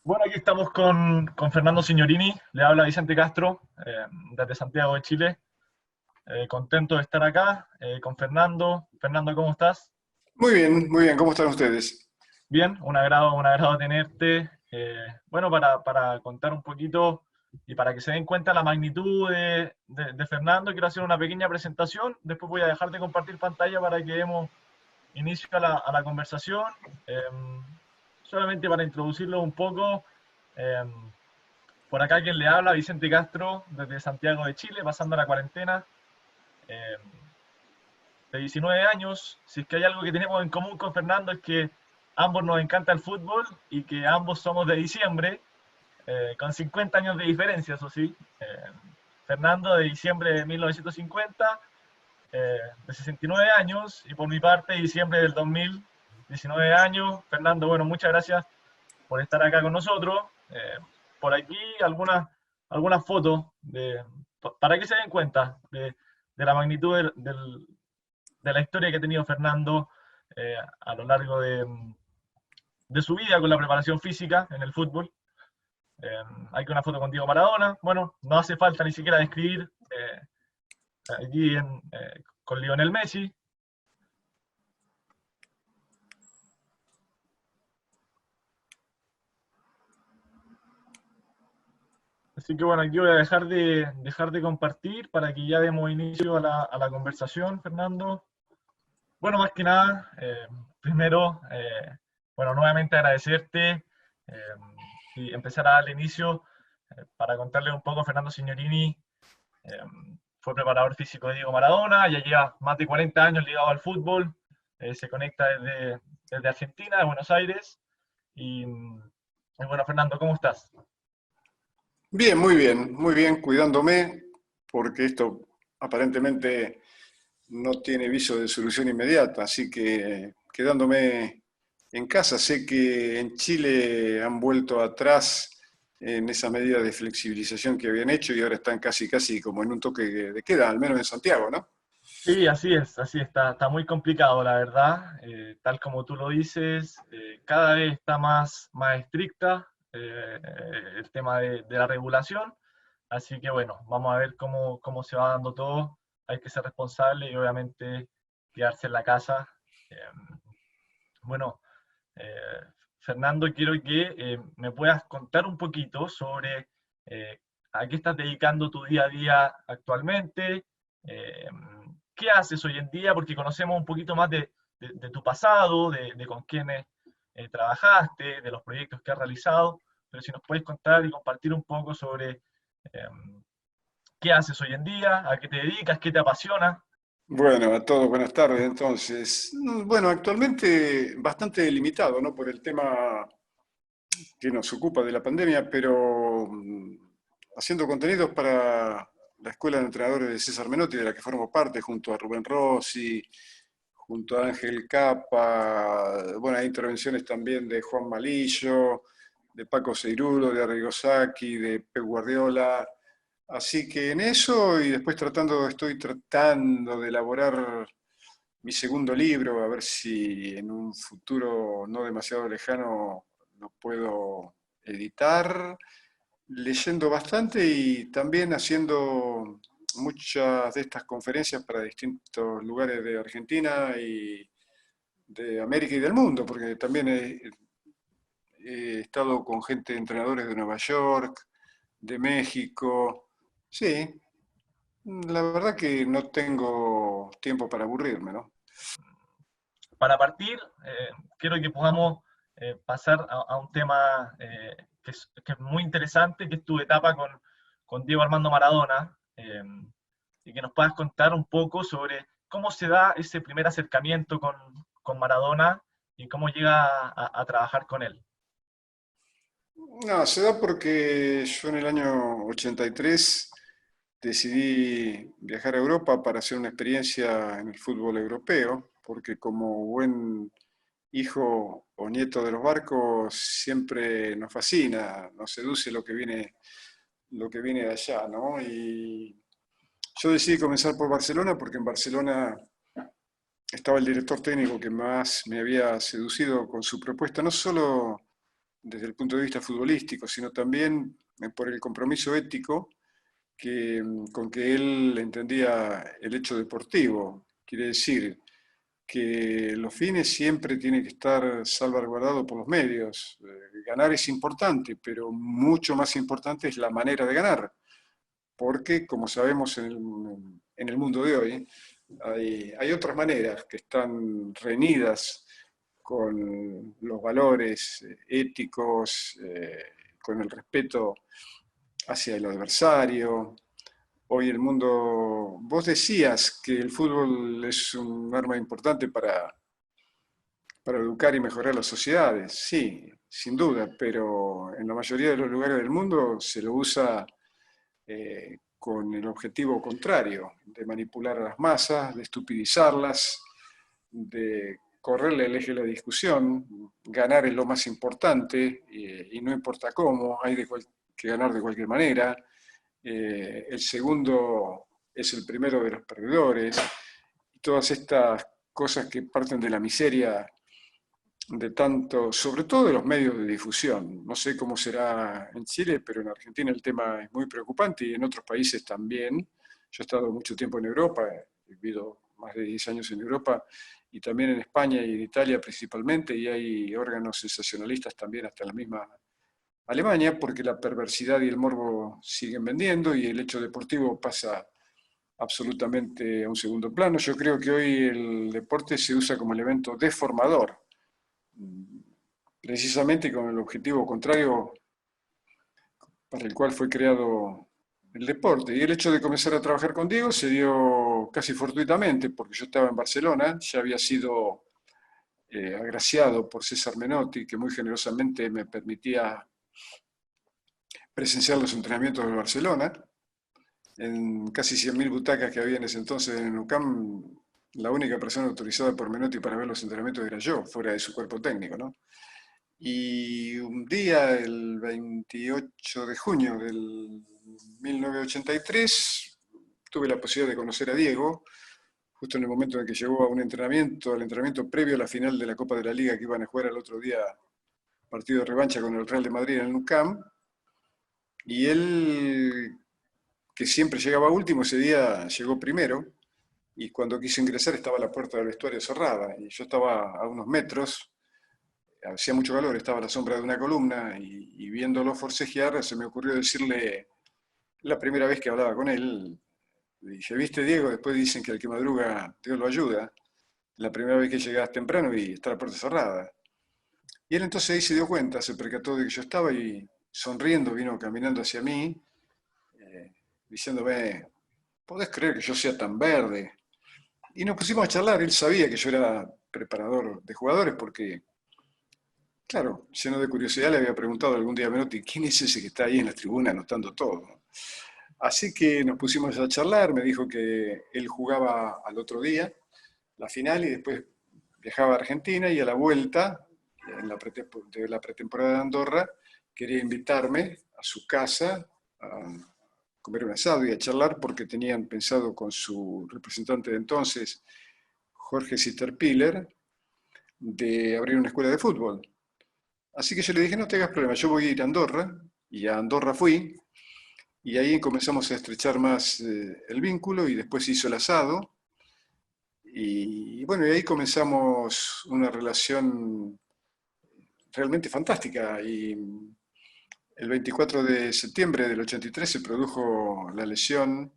Bueno, aquí estamos con Fernando Signorini, le habla Vicente Castro, desde Santiago de Chile. Contento de estar acá con Fernando. Fernando, ¿cómo estás? Muy bien, ¿cómo están ustedes? Bien, un agrado tenerte. Bueno, para contar un poquito y para que se den cuenta la magnitud de Fernando, quiero hacer una pequeña presentación. Después voy a dejar de compartir pantalla para que demos inicio a la conversación. Solamente para introducirlo un poco. eh, Por acá quien le habla, Vicente Castro, desde Santiago de Chile, pasando la cuarentena, eh, de 19 años. Si es que hay algo que tenemos en común con Fernando es que ambos nos encanta el fútbol y que ambos somos de diciembre, con 50 años de diferencia, eso sí. Fernando de diciembre de 1950, de 69 años, y por mi parte, diciembre del 2000, 19 años. Fernando, bueno, muchas gracias por estar acá con nosotros. Por aquí algunas fotos para que se den cuenta de la magnitud de la historia que ha tenido Fernando a lo largo de su vida con la preparación física en el fútbol. Hay que una foto con Diego Maradona. Bueno, no hace falta ni siquiera describir aquí con Lionel Messi. Así que bueno, aquí voy a dejar de compartir para que ya demos inicio a la conversación, Fernando. Bueno, más que nada, primero, bueno, nuevamente agradecerte eh, y empezar a darle inicio para contarle un poco. Fernando Signorini eh, fue preparador físico de Diego Maradona, ya lleva más de 40 años ligado al fútbol, se conecta desde Argentina, de Buenos Aires. Y bueno, Fernando, ¿cómo estás? Bien, muy bien, cuidándome, porque esto aparentemente no tiene viso de solución inmediata, así que quedándome en casa. Sé que en Chile han vuelto atrás en esa medida de flexibilización que habían hecho y ahora están casi como en un toque de queda, al menos en Santiago, ¿no? Sí, así está muy complicado, la verdad. Tal como tú lo dices, cada vez está más estricta el tema de la regulación. Así que bueno, vamos a ver cómo se va dando todo. Hay que ser responsable y obviamente quedarse en la casa. Eh, bueno, eh, Fernando, quiero que me puedas contar un poquito sobre eh, a qué estás dedicando tu día a día actualmente, eh, qué haces hoy en día, porque conocemos un poquito más de tu pasado, de con quiénes trabajaste, de los proyectos que has realizado, pero si nos puedes contar y compartir un poco sobre eh, qué haces hoy en día, a qué te dedicas, qué te apasiona. Bueno, a todos buenas tardes. Entonces, bueno, actualmente bastante limitado, ¿no? Por el tema que nos ocupa de la pandemia, pero haciendo contenidos para la Escuela de Entrenadores de César Menotti, de la que formo parte, junto a Rubén Rossi, junto a Ángel Capa. Bueno, hay intervenciones también de Juan Malillo, de Paco Seirulo, de Arrigo Sacchi, de Pep Guardiola. Así que en eso, y después estoy tratando de elaborar mi segundo libro, a ver si en un futuro no demasiado lejano lo puedo editar, leyendo bastante y también haciendo muchas de estas conferencias para distintos lugares de Argentina y de América y del mundo, porque también he estado con gente, entrenadores de Nueva York, de México. Sí, la verdad que no tengo tiempo para aburrirme, ¿no? Para partir, quiero que podamos pasar a un tema que es muy interesante, que es tu etapa con Diego Armando Maradona, y que nos puedas contar un poco sobre cómo se da ese primer acercamiento con Maradona y cómo llega a trabajar con él. No, se da porque yo en el año 83 decidí viajar a Europa para hacer una experiencia en el fútbol europeo, porque como buen hijo o nieto de los barcos siempre nos fascina, nos seduce lo que viene de allá, ¿no? Y yo decidí comenzar por Barcelona porque en Barcelona estaba el director técnico que más me había seducido con su propuesta, no solo desde el punto de vista futbolístico, sino también por el compromiso ético con que él entendía el hecho deportivo. Quiere decir que los fines siempre tienen que estar salvaguardados por los medios. Ganar es importante, pero mucho más importante es la manera de ganar, porque como sabemos en el mundo de hoy, hay otras maneras que están reñidas con los valores éticos, con el respeto hacia el adversario. Hoy el mundo, vos decías que el fútbol es un arma importante para educar y mejorar las sociedades, sí, sin duda, pero en la mayoría de los lugares del mundo se lo usa con el objetivo contrario, de manipular a las masas, de estupidizarlas, de correrle el eje de la discusión. Ganar es lo más importante y no importa cómo, que ganar de cualquier manera. El segundo es el primero de los perdedores. Y todas estas cosas que parten de la miseria de tanto, sobre todo de los medios de difusión. No sé cómo será en Chile, pero en Argentina el tema es muy preocupante y en otros países también. Yo he estado mucho tiempo en Europa, he vivido más de 10 años en Europa y también en España y en Italia principalmente, y hay órganos sensacionalistas también hasta en la misma Alemania, porque la perversidad y el morbo siguen vendiendo y el hecho deportivo pasa absolutamente a un segundo plano. Yo creo que hoy el deporte se usa como elemento deformador, precisamente con el objetivo contrario para el cual fue creado el deporte. Y el hecho de comenzar a trabajar con Diego se dio casi fortuitamente, porque yo estaba en Barcelona, ya había sido agraciado por César Menotti, que muy generosamente me permitía presenciar los entrenamientos de Barcelona. En casi 100.000 butacas que había en ese entonces en UCAM, la única persona autorizada por Menotti para ver los entrenamientos era yo, fuera de su cuerpo técnico, ¿no? Y un día, el 28 de junio del 1983, tuve la posibilidad de conocer a Diego, justo en el momento en que llegó a un entrenamiento, al entrenamiento previo a la final de la Copa de la Liga que iban a jugar al otro día, partido de revancha con el Real de Madrid en el Nou Camp. Y él, que siempre llegaba último, ese día llegó primero, y cuando quiso ingresar estaba la puerta del vestuario cerrada, y yo estaba a unos metros, hacía mucho calor, estaba a la sombra de una columna, y viéndolo forcejear, se me ocurrió decirle, la primera vez que hablaba con él, le dije, ¿viste, Diego? Después dicen que al que madruga Dios lo ayuda. La primera vez que llegas temprano y está la puerta cerrada. Y él entonces ahí se dio cuenta, se percató de que yo estaba y sonriendo vino caminando hacia mí, diciéndome, ¿podés creer que yo sea tan verde? Y nos pusimos a charlar, él sabía que yo era preparador de jugadores porque, claro, lleno de curiosidad le había preguntado algún día a Menotti, ¿quién es ese que está ahí en la tribuna anotando todo? Así que nos pusimos a charlar, me dijo que él jugaba al otro día la final y después viajaba a Argentina y a la vuelta, de la pretemporada de Andorra, quería invitarme a su casa a comer un asado y a charlar porque tenían pensado con su representante de entonces, Jorge Sitterpiller, de abrir una escuela de fútbol. Así que yo le dije, no te hagas problema, yo voy a ir a Andorra, y a Andorra fui, y ahí comenzamos a estrechar más el vínculo y después se hizo el asado. Y bueno, y ahí comenzamos una relación realmente fantástica. Y el 24 de septiembre del 83 se produjo la lesión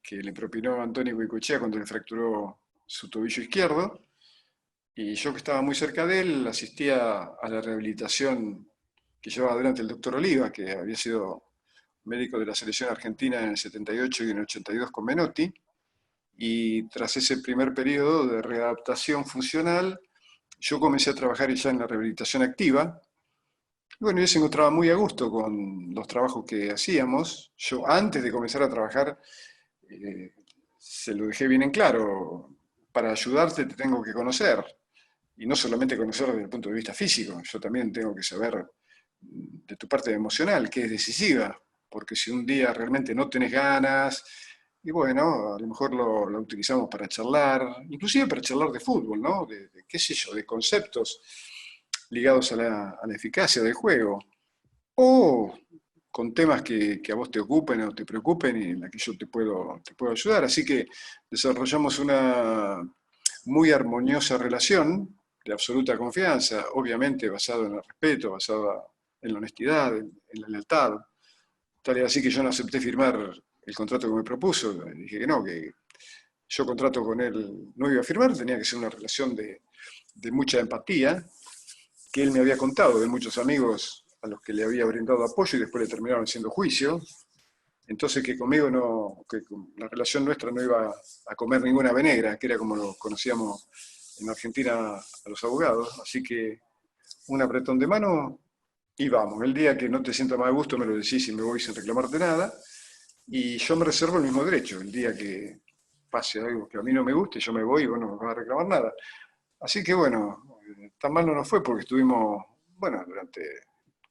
que le propinó Antonio Goicoechea cuando le fracturó su tobillo izquierdo. Y yo que estaba muy cerca de él, asistía a la rehabilitación que llevaba adelante el doctor Oliva, que había sido médico de la selección argentina en el 78 y en el 82 con Menotti. Y tras ese primer periodo de readaptación funcional, yo comencé a trabajar ya en la rehabilitación activa. Y bueno, yo se encontraba muy a gusto con los trabajos que hacíamos. Yo antes de comenzar a trabajar, eh, se lo dejé bien en claro, para ayudarte te tengo que conocer. Y no solamente conocer desde el punto de vista físico, yo también tengo que saber de tu parte emocional, que es decisiva, porque si un día realmente no tenés ganas, y bueno, a lo mejor lo utilizamos para charlar, inclusive para charlar de fútbol, ¿no? De qué sé yo, de conceptos. ligados a la eficacia del juego, o con temas que a vos te ocupen o te preocupen y en la que yo te puedo ayudar. Así que desarrollamos una muy armoniosa relación de absoluta confianza, obviamente basado en el respeto, basado en la honestidad, en la lealtad. Tal es así que yo no acepté firmar el contrato que me propuso, dije que no, que yo contrato con él no iba a firmar, tenía que ser una relación de mucha empatía, que él me había contado de muchos amigos a los que le había brindado apoyo y después le terminaron haciendo juicio. Entonces que conmigo no, que la relación nuestra no iba a comer ninguna venegra, que era como lo conocíamos en Argentina a los abogados. Así que un apretón de mano y vamos. El día que no te sientas más de gusto me lo decís y me voy sin reclamarte nada. Y yo me reservo el mismo derecho. El día que pase algo que a mí no me guste, yo me voy y vos no me vas a reclamar nada. Así que bueno, tan mal no nos fue porque estuvimos, bueno, durante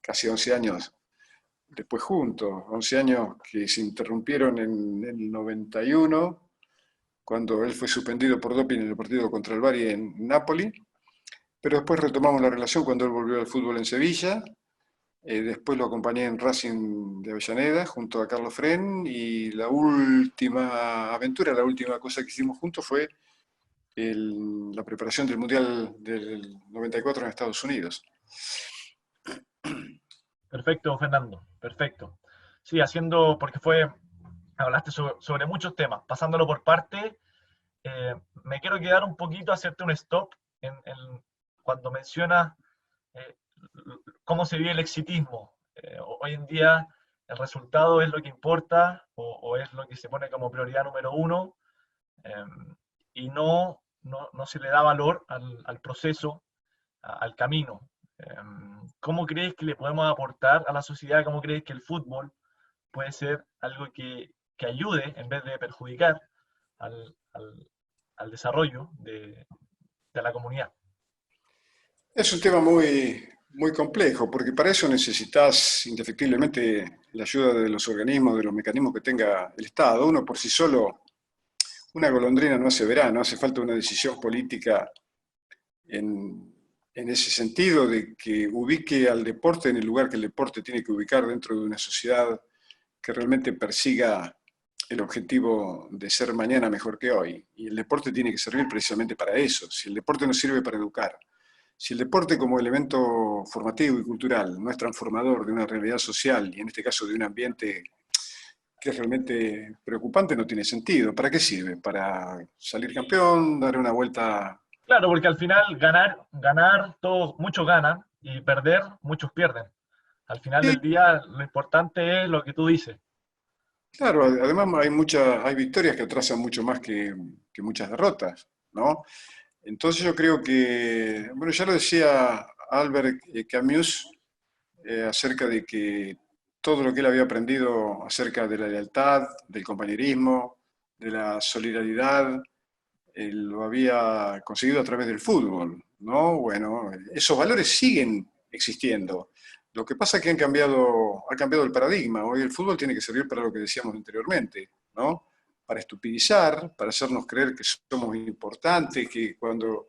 casi 11 años después juntos, 11 años que se interrumpieron en el 91, cuando él fue suspendido por doping en el partido contra el Bari en Nápoli, pero después retomamos la relación cuando él volvió al fútbol en Sevilla, después lo acompañé en Racing de Avellaneda junto a Carlos Fren y la última aventura, la última cosa que hicimos juntos fue la preparación del Mundial del 94 en Estados Unidos. Perfecto, Fernando, perfecto. Sí, hablaste sobre muchos temas, pasándolo por parte, me quiero quedar un poquito, hacerte un stop cuando mencionas eh, cómo se vive el exitismo. Hoy en día el resultado es lo que importa o es lo que se pone como prioridad número uno, eh, y no se le da valor al proceso, al camino. ¿Cómo crees que le podemos aportar a la sociedad? ¿Cómo crees que el fútbol puede ser algo que ayude en vez de perjudicar al desarrollo de la comunidad? Es un tema muy, muy complejo, porque para eso necesitas indefectiblemente la ayuda de los organismos, de los mecanismos que tenga el Estado. Uno por sí solo, una golondrina no hace verano, hace falta una decisión política en ese sentido de que ubique al deporte en el lugar que el deporte tiene que ubicar dentro de una sociedad que realmente persiga el objetivo de ser mañana mejor que hoy. Y el deporte tiene que servir precisamente para eso. Si el deporte no sirve para educar, si el deporte como elemento formativo y cultural no es transformador de una realidad social y en este caso de un ambiente que es realmente preocupante, no tiene sentido. ¿Para qué sirve? ¿Para salir campeón, dar una vuelta? Claro, porque al final ganar, todos, muchos ganan y perder, muchos pierden. Al final Sí, del día, lo importante es lo que tú dices. claro, además hay victorias que atrasan mucho más que muchas derrotas, ¿no? Entonces yo creo que, bueno, ya lo decía Albert Camus acerca de que todo lo que él había aprendido acerca de la lealtad, del compañerismo, de la solidaridad, lo había conseguido a través del fútbol, ¿no? Bueno, esos valores siguen existiendo. Lo que pasa es que ha cambiado el paradigma. Hoy el fútbol tiene que servir para lo que decíamos anteriormente, ¿no? Para estupidizar, para hacernos creer que somos importantes, que cuando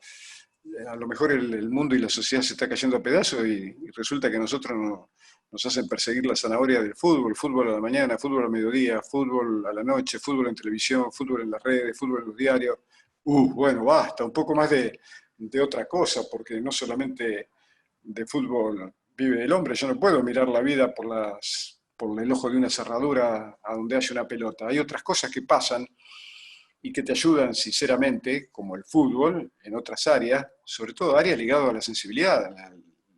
a lo mejor el mundo y la sociedad se está cayendo a pedazos y resulta que nosotros nos hacen perseguir la zanahoria del fútbol, fútbol a la mañana, fútbol al mediodía, fútbol a la noche, fútbol en televisión, fútbol en las redes, fútbol en los diarios. Bueno, basta, un poco más de otra cosa, porque no solamente de fútbol vive el hombre, yo no puedo mirar la vida por el ojo de una cerradura a donde haya una pelota. Hay otras cosas que pasan y que te ayudan sinceramente, como el fútbol, en otras áreas, sobre todo áreas ligadas a la sensibilidad,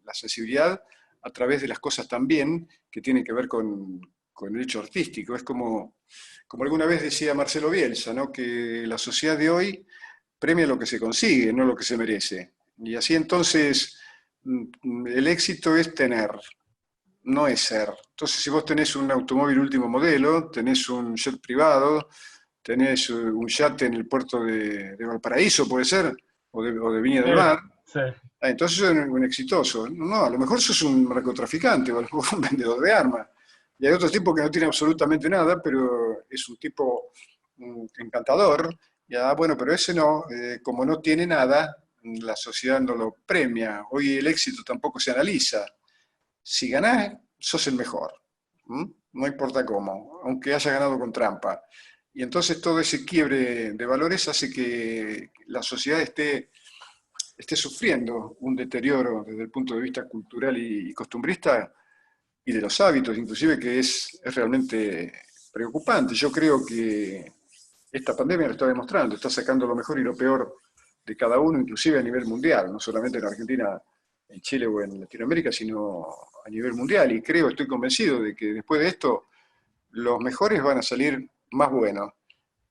la sensibilidad a través de las cosas también que tienen que ver con el hecho artístico. Es como alguna vez decía Marcelo Bielsa, ¿no? Que la sociedad de hoy premia lo que se consigue, no lo que se merece. Y así entonces el éxito es tener, no es ser. Entonces si vos tenés un automóvil último modelo, tenés un jet privado, tenés un yate en el puerto de Valparaíso, puede ser, o de Viña Sí, del Mar, sí. entonces sos un exitoso. No, a lo mejor sos un narcotraficante o a lo mejor un vendedor de armas. Y hay otro tipo que no tiene absolutamente nada, pero es un tipo encantador. Ya, bueno, pero ese no, como no tiene nada, la sociedad no lo premia. Hoy el éxito tampoco se analiza. Si ganás, sos el mejor. No importa cómo, aunque haya ganado con trampa. Y entonces todo ese quiebre de valores hace que la sociedad esté sufriendo un deterioro desde el punto de vista cultural y costumbrista y de los hábitos, inclusive, que es realmente preocupante. Yo creo que esta pandemia lo está demostrando, está sacando lo mejor y lo peor de cada uno, inclusive a nivel mundial, no solamente en Argentina, en Chile o en Latinoamérica, sino a nivel mundial. Y creo, estoy convencido de que después de esto, los mejores van a salir más buenos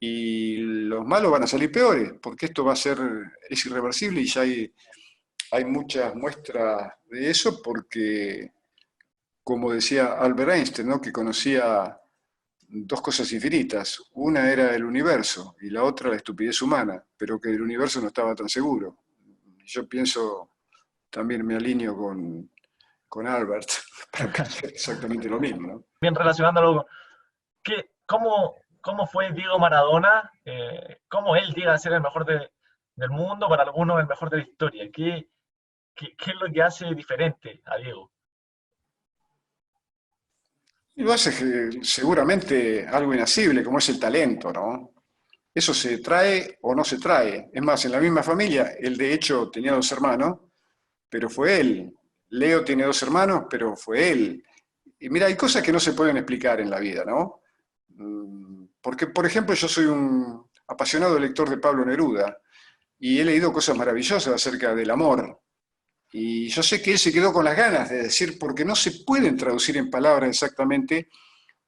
y los malos van a salir peores, porque esto es irreversible y ya hay muchas muestras de eso, porque, como decía Albert Einstein, ¿no?, que conocía dos cosas infinitas. Una era el universo y la otra la estupidez humana, pero que el universo no estaba tan seguro. Yo pienso, también me alineo con Albert, para pensar exactamente lo mismo, ¿no? Bien relacionándolo, ¿cómo fue Diego Maradona? ¿Cómo él llega a ser el mejor del mundo? Para algunos el mejor de la historia. ¿Qué es lo que hace diferente a Diego? Y lo hace seguramente algo inasible, como es el talento, ¿no? Eso se trae o no se trae. Es más, en la misma familia, él de hecho tenía dos hermanos, pero fue él. Leo tiene dos hermanos, pero fue él. Y mira, hay cosas que no se pueden explicar en la vida, ¿no? Porque, por ejemplo, yo soy un apasionado lector de Pablo Neruda y he leído cosas maravillosas acerca del amor. Y yo sé que él se quedó con las ganas de decir, porque no se pueden traducir en palabras exactamente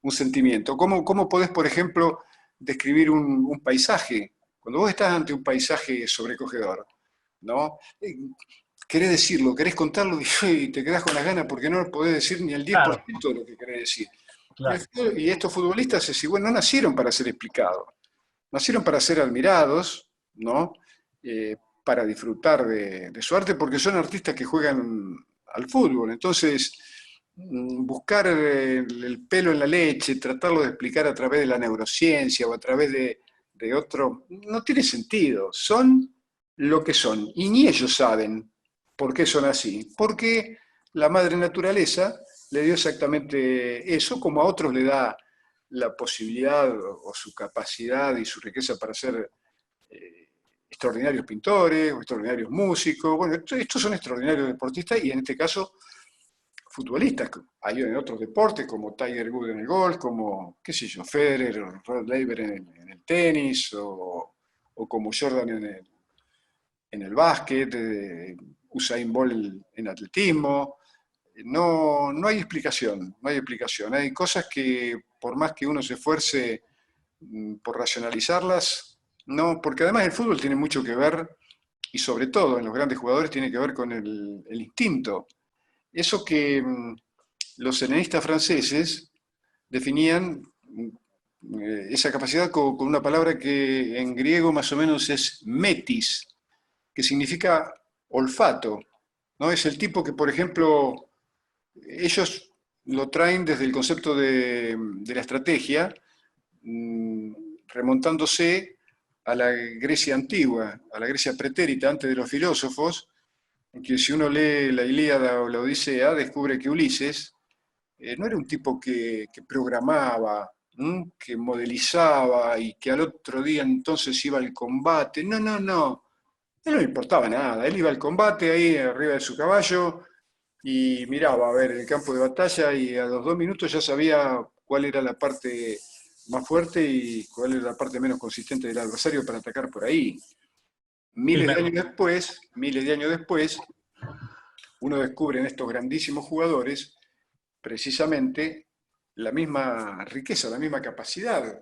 un sentimiento. ¿Cómo podés, por ejemplo, describir un paisaje? Cuando vos estás ante un paisaje sobrecogedor, ¿no? Querés decirlo, querés contarlo y te quedás con las ganas porque no podés decir ni el 10% Claro, de lo que querés decir. claro. Y estos futbolistas, es igual, no nacieron para ser explicados, nacieron para ser admirados, ¿no? Para disfrutar de su arte, porque son artistas que juegan al fútbol. Entonces, buscar el pelo en la leche, tratarlo de explicar a través de la neurociencia o a través de otro, no tiene sentido. Son lo que son. Y ni ellos saben por qué son así. Porque la madre naturaleza le dio exactamente eso, como a otros le da la posibilidad o su capacidad y su riqueza para ser extraordinarios pintores o extraordinarios músicos. Bueno, estos son extraordinarios deportistas y en este caso futbolistas. Hay en otros deportes como Tiger Woods en el golf, como, qué sé yo, Federer o Rod Laver en el tenis o como Jordan en el básquet, Usain Bolt en atletismo. No hay explicación, no hay explicación. Hay cosas que por más que uno se esfuerce por racionalizarlas, no, porque además el fútbol tiene mucho que ver, y sobre todo en los grandes jugadores tiene que ver con el instinto. Eso que los helenistas franceses definían esa capacidad con una palabra que en griego más o menos es metis, que significa olfato, ¿no? Es el tipo que, por ejemplo, ellos lo traen desde el concepto de la estrategia, mm, remontándose a la Grecia antigua, a la Grecia pretérita, antes de los filósofos, en que si uno lee la Ilíada o la Odisea, descubre que Ulises no era un tipo que programaba, que modelizaba y que al otro día entonces iba al combate. No, no, no. A él no le importaba nada. Él iba al combate ahí arriba de su caballo y miraba a ver el campo de batalla y a los 2 minutos ya sabía cuál era la parte más fuerte y cuál era la parte menos consistente del adversario para atacar por ahí. Sí, Miles de años después, uno descubre en estos grandísimos jugadores precisamente la misma riqueza, la misma capacidad.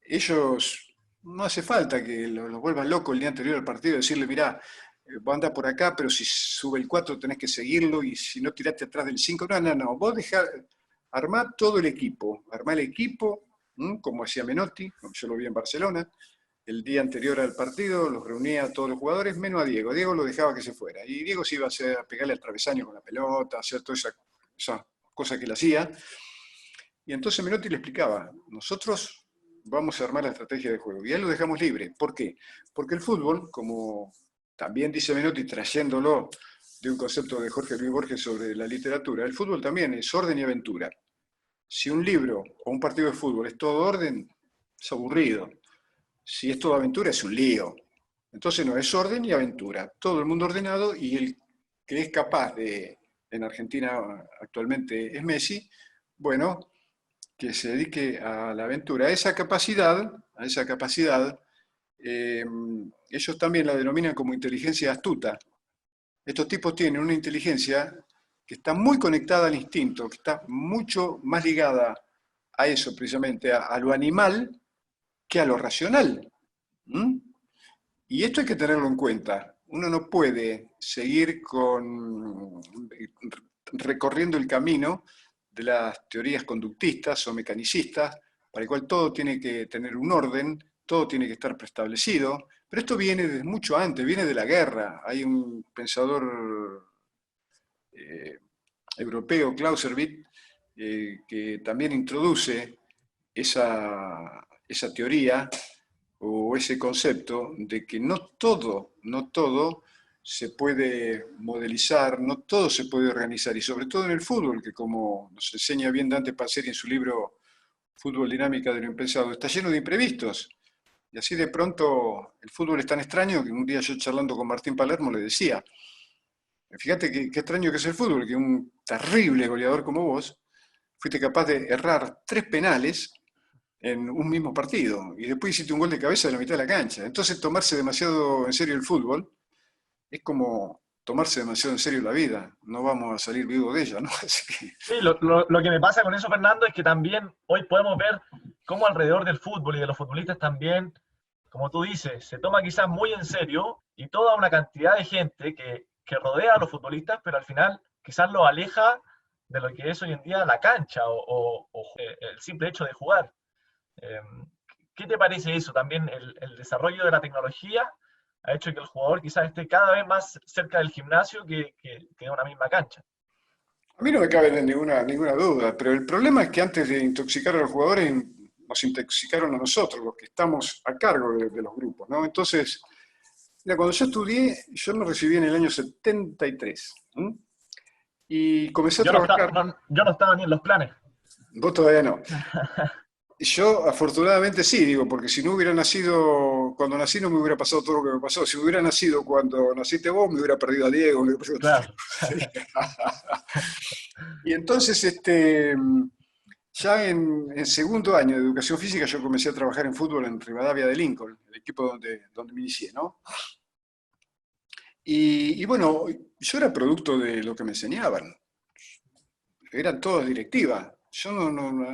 Ellos no hace falta que los vuelvan locos el día anterior al partido y decirle, mirá, vos andás por acá, pero si sube el 4 tenés que seguirlo y si no tiraste atrás del 5 no, no, no, vos dejá, armá todo el equipo, armá el equipo, como hacía Menotti, como yo lo vi en Barcelona, el día anterior al partido, los reunía a todos los jugadores, menos a Diego. Diego lo dejaba que se fuera. Y Diego se iba a pegarle al travesaño con la pelota, a hacer toda esa cosa que él hacía. Y entonces Menotti le explicaba, nosotros vamos a armar la estrategia de juego. Y a él lo dejamos libre. ¿Por qué? Porque el fútbol, como también dice Menotti, trayéndolo de un concepto de Jorge Luis Borges sobre la literatura, el fútbol también es orden y aventura. Si un libro o un partido de fútbol es todo orden, es aburrido. Si es todo aventura, es un lío. Entonces no, es orden y aventura. Todo el mundo ordenado, y el que es capaz de, en Argentina actualmente es Messi, bueno, que se dedique a la aventura. A esa capacidad, ellos también la denominan como inteligencia astuta. Estos tipos tienen una inteligencia que está muy conectada al instinto, que está mucho más ligada a eso, precisamente, a lo animal que a lo racional. ¿Mm? Y esto hay que tenerlo en cuenta. Uno no puede seguir recorriendo el camino de las teorías conductistas o mecanicistas, para el cual todo tiene que tener un orden, todo tiene que estar preestablecido, pero esto viene desde mucho antes, viene de la guerra. Hay un pensador eh, europeo, Clausewitz, que también introduce esa teoría o ese concepto de que no todo se puede modelizar, no todo se puede organizar, y sobre todo en el fútbol, que como nos enseña bien Dante Panzeri en su libro Fútbol Dinámica de lo Impensado, está lleno de imprevistos. Y así de pronto el fútbol es tan extraño que un día yo, charlando con Martín Palermo, le decía: fíjate qué extraño que es el fútbol, que un terrible goleador como vos fuiste capaz de errar 3 penales en un mismo partido, y después hiciste un gol de cabeza de la mitad de la cancha. Entonces, tomarse demasiado en serio el fútbol es como tomarse demasiado en serio la vida. No vamos a salir vivos de ella, ¿no? Así que, Sí, lo que me pasa con eso, Fernando, es que también hoy podemos ver cómo alrededor del fútbol y de los futbolistas también, como tú dices, se toma quizás muy en serio y toda una cantidad de gente que rodea a los futbolistas, pero al final quizás los aleja de lo que es hoy en día la cancha o el simple hecho de jugar. Eh, ¿Qué te parece eso? También el desarrollo de la tecnología ha hecho que el jugador quizás esté cada vez más cerca del gimnasio que de una misma cancha. a mí no me cabe ninguna duda, pero el problema es que antes de intoxicar a los jugadores, nos intoxicaron a nosotros, los que estamos a cargo de los grupos, ¿no? Entonces, mira, cuando yo estudié, yo me recibí en el año 73, ¿m? Y comencé a trabajar. Yo no estaba ni en los planes. Vos todavía no. Yo afortunadamente sí, digo, porque si no hubiera nacido, cuando nací no me hubiera pasado todo lo que me pasó. Si hubiera nacido cuando naciste vos, me hubiera perdido a Diego, me hubiera perdido a Claro. sí. Y entonces, ya en segundo año de educación física, yo comencé a trabajar en fútbol en Rivadavia de Lincoln, el equipo donde me inicié, ¿no? Y bueno, yo era producto de lo que me enseñaban. Eran todos directivas. Yo a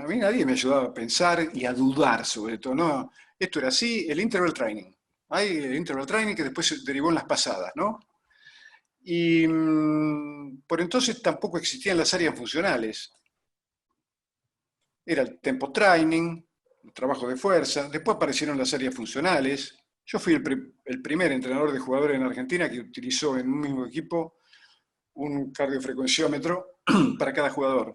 mí nadie me ayudaba a pensar y a dudar sobre todo. No, esto era así, el interval training. Hay el interval training que después se derivó en las pasadas, ¿no? Y por entonces tampoco existían las áreas funcionales. Era el tempo training, el trabajo de fuerza, después aparecieron las áreas funcionales. Yo fui el primer entrenador de jugadores en Argentina que utilizó en un mismo equipo un cardiofrecuenciómetro para cada jugador.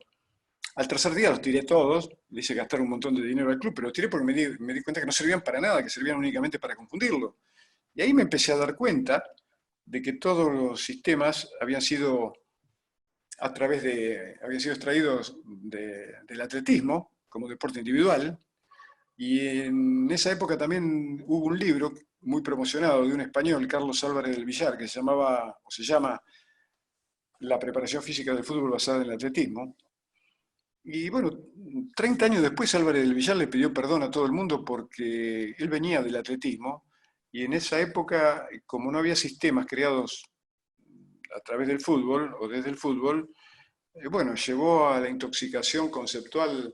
Al tercer día los tiré todos, le hice gastar un montón de dinero al club, pero los tiré porque me di cuenta que no servían para nada, que servían únicamente para confundirlo. Y ahí me empecé a dar cuenta de que todos los sistemas habían sido habían sido extraídos del atletismo como deporte individual. Y en esa época también hubo un libro muy promocionado de un español, Carlos Álvarez del Villar, que se llama La preparación física del fútbol basada en el atletismo. Y bueno, 30 años después Álvarez del Villar le pidió perdón a todo el mundo porque él venía del atletismo, y en esa época, como no había sistemas creados a través del fútbol o desde el fútbol, bueno, llevó a la intoxicación conceptual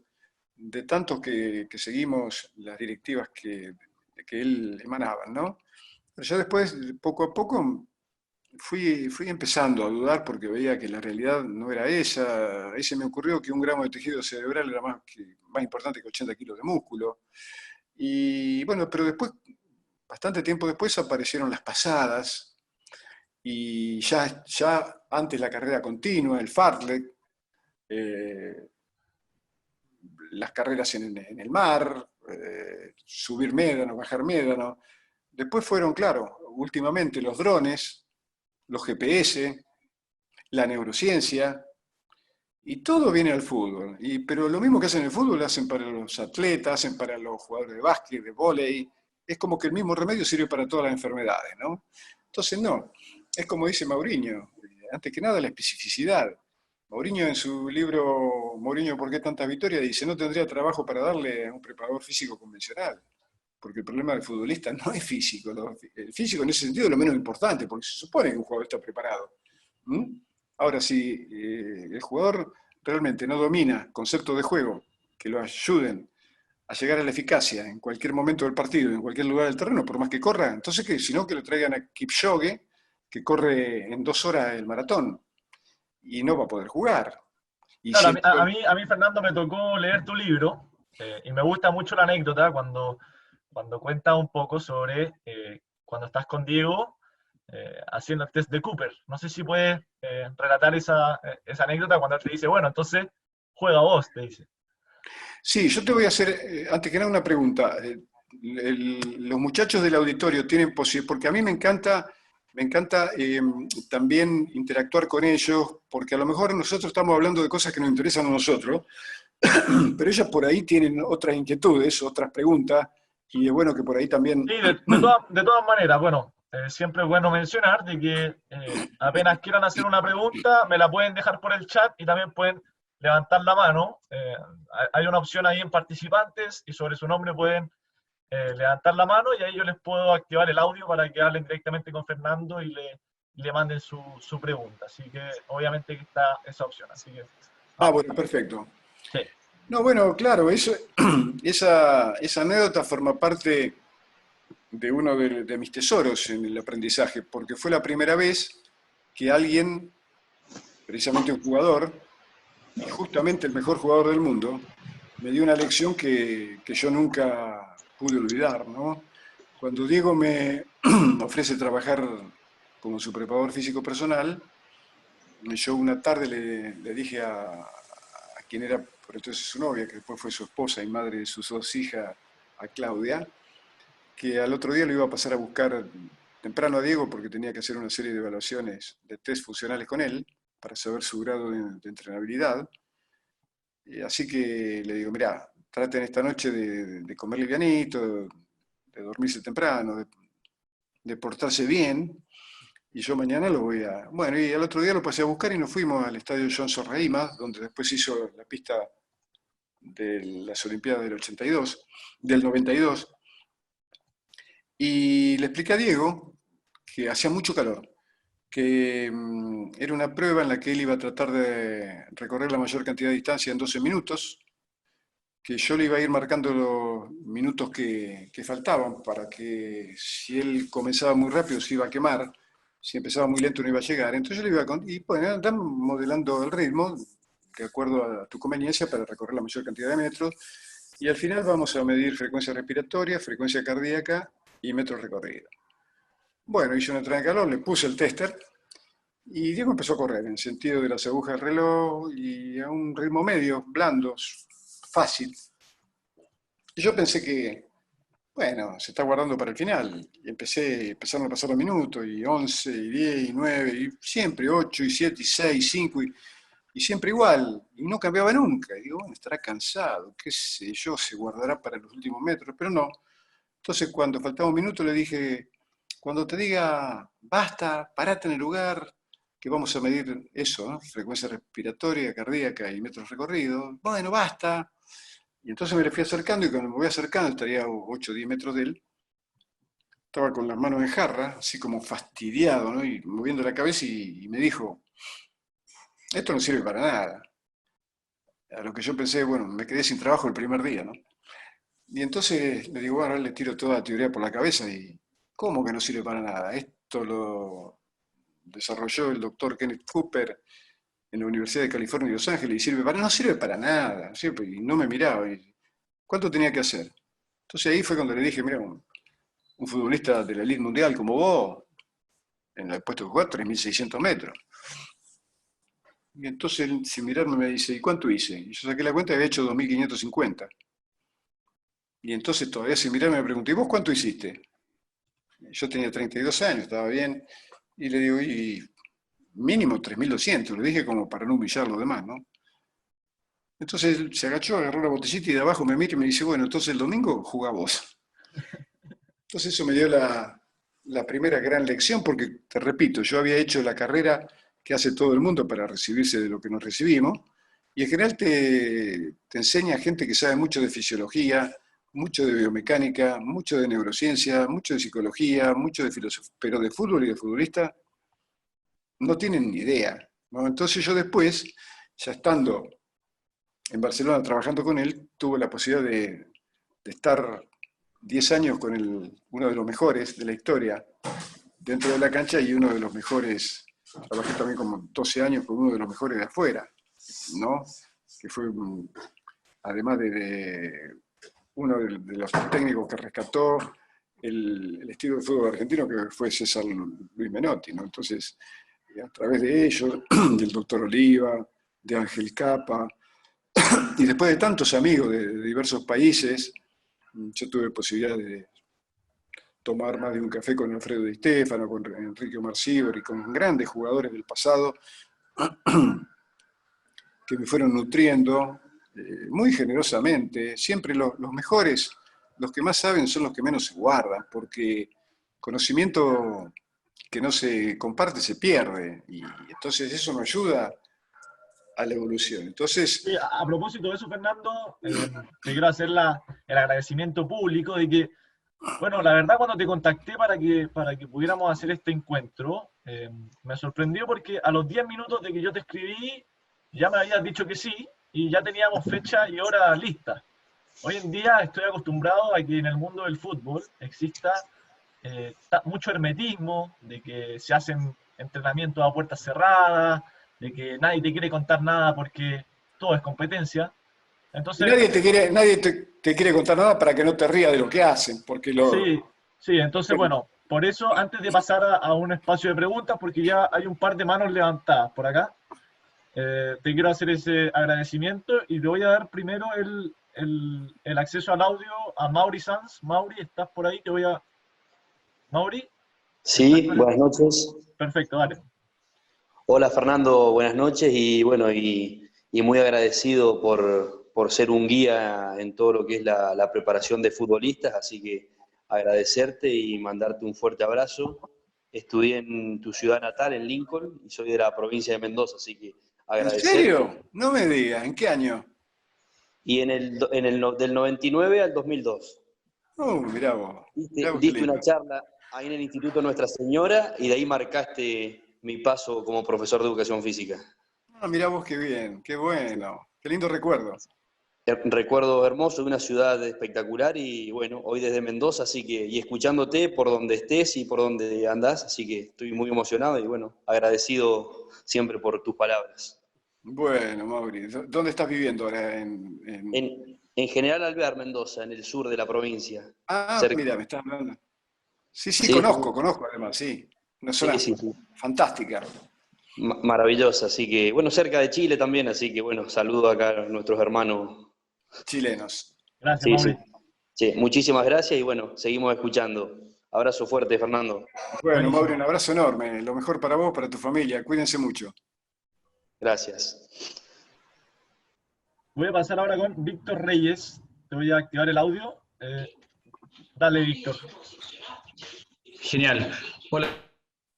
de tantos que seguimos las directivas que él emanaba, ¿no? Pero ya después, poco a poco, fui empezando a dudar porque veía que la realidad no era esa. Ahí se me ocurrió que un gramo de tejido cerebral era más importante que 80 kilos de músculo. Y bueno, pero después, bastante tiempo después, aparecieron las pasadas, y ya antes la carrera continua, el fartlek, eh, las carreras en el mar, subir médano, bajar médano. Después fueron, claro, últimamente los drones, los GPS, la neurociencia, y todo viene al fútbol. Pero lo mismo que hacen en el fútbol lo hacen para los atletas, hacen para los jugadores de básquet, de vóley. Es como que el mismo remedio sirve para todas las enfermedades, ¿no? Entonces, no. Es como dice Mourinho, antes que nada la especificidad. Mourinho en su libro Mourinho, ¿por qué tantas victorias? Dice, no tendría trabajo para darle a un preparador físico convencional, porque el problema del futbolista no es físico. El físico en ese sentido es lo menos importante, porque se supone que un jugador está preparado. ¿Mm? Ahora, si el jugador realmente no domina conceptos de juego que lo ayuden a llegar a la eficacia en cualquier momento del partido, en cualquier lugar del terreno, por más que corra, entonces que si no, que lo traigan a Kipchoge, que corre en 2 horas el maratón, y no va a poder jugar. Y Claro, si a mí, Fernando, me tocó leer tu libro y me gusta mucho la anécdota cuando cuentas un poco sobre cuando estás con Diego haciendo el test de Cooper. No sé si puedes relatar esa anécdota cuando él te dice, bueno, entonces juega vos, te dice. Sí, yo te voy a hacer, antes que nada, una pregunta. Los muchachos del auditorio tienen posibilidad, porque a mí me encanta también interactuar con ellos, porque a lo mejor nosotros estamos hablando de cosas que nos interesan a nosotros, pero ellos por ahí tienen otras inquietudes, otras preguntas, y es bueno que por ahí también... Sí, de todas maneras, bueno, siempre es bueno mencionar de que apenas quieran hacer una pregunta, me la pueden dejar por el chat y también pueden levantar la mano. Hay una opción ahí en participantes y sobre su nombre pueden levantar la mano y ahí yo les puedo activar el audio para que hablen directamente con Fernando y le manden su pregunta. Así que obviamente que está esa opción. Así que Ah, vamos. bueno, perfecto. Sí. No, bueno, claro, esa anécdota forma parte de uno de mis tesoros en el aprendizaje, porque fue la primera vez que alguien, precisamente un jugador, y justamente el mejor jugador del mundo, me dio una lección que yo nunca pude olvidar, ¿no? Cuando Diego me ofrece trabajar como su preparador físico personal, yo una tarde le dije a quien era por entonces su novia, que después fue su esposa y madre de sus 2 hijas, a Claudia, que al otro día lo iba a pasar a buscar temprano a Diego porque tenía que hacer una serie de evaluaciones de test funcionales con él para saber su grado de entrenabilidad. Así que le digo, mirá, traten esta noche de comer livianito, de dormirse temprano, de portarse bien, y yo mañana lo voy a... Bueno, y al otro día lo pasé a buscar y nos fuimos al estadio Johnson Reima, donde después hizo la pista de las Olimpiadas del 82, del 92, y le expliqué a Diego que hacía mucho calor, que era una prueba en la que él iba a tratar de recorrer la mayor cantidad de distancia en 12 minutos, que yo le iba a ir marcando los minutos que faltaban para que si él comenzaba muy rápido se iba a quemar, si empezaba muy lento no iba a llegar. Entonces yo le iba a... Y bueno, andar modelando el ritmo de acuerdo a tu conveniencia para recorrer la mayor cantidad de metros. Y al final vamos a medir frecuencia respiratoria, frecuencia cardíaca y metros recorridos. Bueno, hice una entrada de calor, le puse el tester y Diego empezó a correr en sentido de las agujas del reloj y a un ritmo medio, blando, fácil. Y yo pensé que, bueno, se está guardando para el final. Y empezaron a pasar los minutos, y 11, y 10, y 9, y siempre 8, y 7, y 6, 5, y siempre igual. Y no cambiaba nunca. Y digo, bueno, estará cansado, qué sé yo, se guardará para los últimos metros, pero no. Entonces, cuando faltaba un minuto, le dije, cuando te diga, basta, parate en el lugar, que vamos a medir eso, ¿no? Frecuencia respiratoria, cardíaca y metros recorridos. Bueno, basta. Y entonces me le fui acercando y cuando me voy acercando, estaría a 8 o 10 metros de él, estaba con las manos en jarra, así como fastidiado, ¿no? Y moviendo la cabeza y me dijo, esto no sirve para nada. A lo que yo pensé, bueno, me quedé sin trabajo el primer día, ¿no? Y entonces le digo, bueno, ahora le tiro toda la teoría por la cabeza y, ¿cómo que no sirve para nada? Esto lo desarrolló el doctor Kenneth Cooper en la Universidad de California de Los Ángeles y sirve para, no sirve para nada, ¿sí? Y no me miraba. Y, ¿cuánto tenía que hacer? Entonces ahí fue cuando le dije, mira, un futbolista de la elite mundial como vos, en el puesto que jugás, 3.600 metros. Y entonces él, sin mirarme, me dice, ¿y cuánto hice? Y yo saqué la cuenta y había hecho 2.550. Y entonces todavía sin mirarme me pregunté, ¿y vos cuánto hiciste? yo tenía 32 años, estaba bien, y le digo, y mínimo 3.200, le dije como para no humillar a los demás, ¿no? Entonces él se agachó, agarró la botellita y de abajo me mira y me dice, bueno, entonces el domingo jugá vos. Entonces eso me dio la primera gran lección, porque te repito, yo había hecho la carrera que hace todo el mundo para recibirse de lo que nos recibimos, y en general te enseña gente que sabe mucho de fisiología, mucho de biomecánica, mucho de neurociencia, mucho de psicología, mucho de filosofía, pero de fútbol y de futbolista no tienen ni idea, ¿no? Entonces yo después, ya estando en Barcelona trabajando con él, tuve la posibilidad de estar 10 años con uno de los mejores de la historia dentro de la cancha y uno de los mejores, trabajé también como 12 años con uno de los mejores de afuera, ¿no? Que fue, además de uno de los técnicos que rescató el estilo de fútbol argentino, que fue César Luis Menotti, ¿no? Entonces, a través de ellos, del doctor Oliva, de Ángel Capa, y después de tantos amigos de diversos países, yo tuve posibilidad de tomar más de un café con Alfredo Di Stéfano, con Enrique Omar Sibori, con grandes jugadores del pasado que me fueron nutriendo muy generosamente. Siempre los mejores, los que más saben son los que menos se guardan, porque conocimiento que no se comparte se pierde, y entonces eso me ayuda a la evolución. Entonces, Sí, a propósito de eso, Fernando, te quiero hacer el agradecimiento público de que, bueno, la verdad cuando te contacté para que pudiéramos hacer este encuentro, me sorprendió porque a los 10 minutos de que yo te escribí, ya me habías dicho que sí y ya teníamos fecha y hora lista. Hoy en día estoy acostumbrado a que en el mundo del fútbol exista mucho hermetismo, de que se hacen entrenamientos a puertas cerradas, de que nadie te quiere contar nada porque todo es competencia. y Entonces, nadie te quiere contar nada para que no te rías de lo que hacen, porque sí, sí, entonces bueno, por eso antes de pasar a un espacio de preguntas, porque ya hay un par de manos levantadas por acá, te quiero hacer ese agradecimiento y te voy a dar primero el acceso al audio a Mauri Sanz. Mauri, ¿estás por ahí? Te voy a... Mauri, ¿estás Sí, con él? buenas noches. Perfecto, dale. Hola Fernando, buenas noches y bueno, y muy agradecido por ser un guía en todo lo que es la preparación de futbolistas, así que agradecerte y mandarte un fuerte abrazo. Estudié en tu ciudad natal, en Lincoln, y soy de la provincia de Mendoza, así que ¿En agradecerte. serio? No me digas, ¿en qué año? Y del 99 al 2002. Mirá vos qué Diste una lindo. charla ahí en el Instituto Nuestra Señora y de ahí marcaste mi paso como profesor de educación física. Ah, mirá vos qué bien, qué bueno, qué lindo recuerdo. Recuerdo hermoso de una ciudad espectacular y bueno, hoy desde Mendoza, así que, y escuchándote por donde estés y por donde andás, así que estoy muy emocionado y bueno, agradecido siempre por tus palabras. Bueno, Mauri, ¿dónde estás viviendo ahora? En General Alvear, Mendoza, en el sur de la provincia. Ah, Cerca. mira, me estás hablando. Sí, sí, Sí, conozco además, sí. Una sí, zona sí, sí. fantástica. Maravillosa, así que bueno, cerca de Chile también, así que bueno, saludo acá a nuestros hermanos. Chilenos. Gracias, Sí, sí. Mauri. Sí, muchísimas gracias y bueno, seguimos escuchando. Abrazo fuerte, Fernando. Bueno, Mauri, Buenísimo. un abrazo enorme. Lo mejor para vos, para tu familia. Cuídense mucho. Gracias. Voy a pasar ahora con Víctor Reyes. Te voy a activar el audio. Dale, Víctor. Genial. Hola,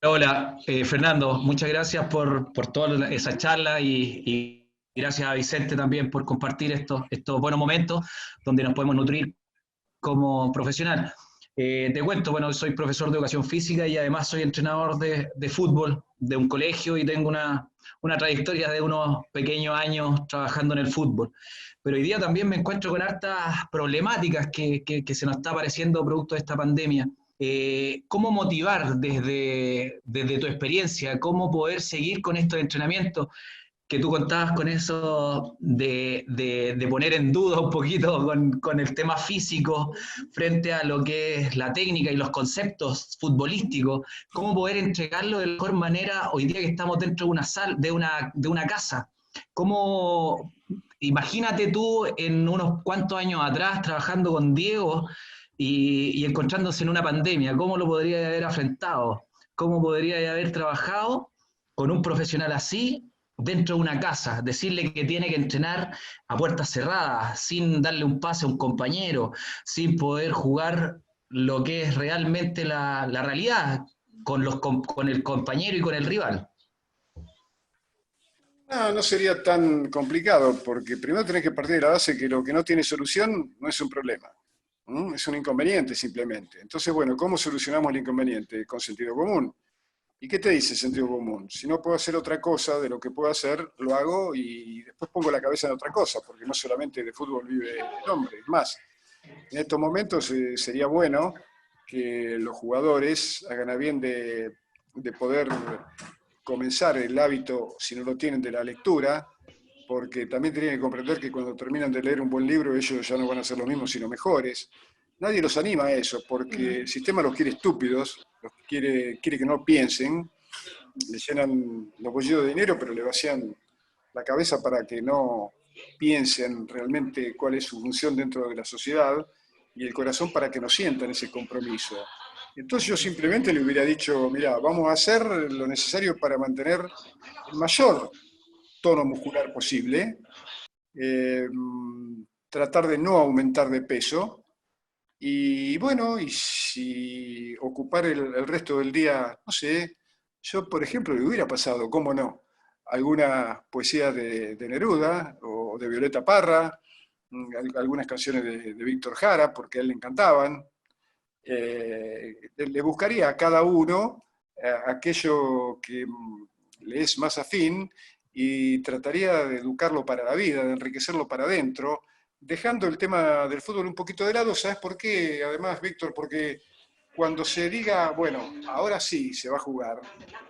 hola, Fernando, muchas gracias por toda esa charla y gracias a Vicente también por compartir estos buenos momentos donde nos podemos nutrir como profesional. Te cuento, bueno, soy profesor de educación física y además soy entrenador de fútbol de un colegio y tengo una trayectoria de unos pequeños años trabajando en el fútbol. Pero hoy día también me encuentro con hartas problemáticas que se nos está apareciendo producto de esta pandemia. ¿Cómo motivar desde tu experiencia? ¿Cómo poder seguir con estos entrenamientos? Que tú contabas con eso de poner en duda un poquito con el tema físico frente a lo que es la técnica y los conceptos futbolísticos, cómo poder entregarlo de la mejor manera hoy día que estamos dentro de una casa. ¿Cómo, imagínate tú en unos cuantos años atrás trabajando con Diego, y encontrándose en una pandemia, ¿cómo lo podría haber afrontado? ¿Cómo podría haber trabajado con un profesional así dentro de una casa? Decirle que tiene que entrenar a puertas cerradas, sin darle un pase a un compañero, sin poder jugar lo que es realmente la realidad con el compañero y con el rival. No, no sería tan complicado, porque primero tenés que partir de la base que lo que no tiene solución no es un problema. Es un inconveniente simplemente. Entonces, bueno, ¿cómo solucionamos el inconveniente? Con sentido común. ¿Y qué te dice el sentido común? Si no puedo hacer otra cosa de lo que puedo hacer, lo hago y después pongo la cabeza en otra cosa, porque no solamente de fútbol vive el hombre. Es más, en estos momentos sería bueno que los jugadores hagan a bien de poder comenzar el hábito, si no lo tienen, de la lectura, porque también tienen que comprender que cuando terminan de leer un buen libro ellos ya no van a ser los mismos, sino mejores. Nadie los anima a eso, porque el sistema los quiere estúpidos, quiere que no piensen, le llenan los bolsillos de dinero, pero le vacían la cabeza para que no piensen realmente cuál es su función dentro de la sociedad, y el corazón para que no sientan ese compromiso. Entonces yo simplemente le hubiera dicho, mira, vamos a hacer lo necesario para mantener el mayor tono muscular posible, eh, tratar de no aumentar de peso, y bueno, y si ocupar el resto del día, no sé, yo por ejemplo le hubiera pasado, cómo no, alguna poesía de Neruda o de Violeta Parra, algunas canciones de Víctor Jara, porque a él le encantaban. Le buscaría a cada uno aquello que le es más afín y trataría de educarlo para la vida, de enriquecerlo para adentro, dejando el tema del fútbol un poquito de lado. ¿Sabes por qué? Además, Víctor, porque cuando se diga, bueno, ahora sí se va a jugar,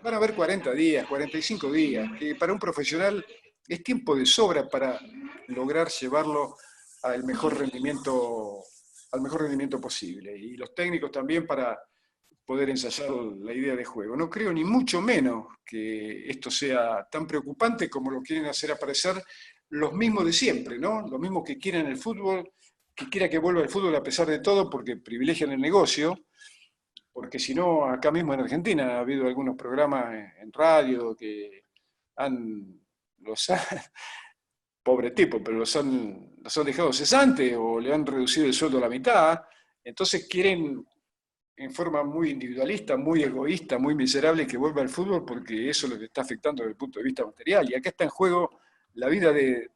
van a haber 40 días, 45 días, que para un profesional es tiempo de sobra para lograr llevarlo al mejor rendimiento, al mejor rendimiento posible. Y los técnicos también para poder ensayar la idea de juego. No creo ni mucho menos que esto sea tan preocupante como lo quieren hacer aparecer los mismos de siempre, ¿no? Los mismos que quieren el fútbol, que quiera que vuelva el fútbol a pesar de todo, porque privilegian el negocio, porque si no, acá mismo en Argentina ha habido algunos programas en radio que han, los han, pobre tipo, pero los han dejado cesantes o le han reducido el sueldo a la mitad. Entonces quieren en forma muy individualista, muy egoísta, muy miserable, que vuelva al fútbol porque eso es lo que está afectando desde el punto de vista material. Y acá está en juego la vida de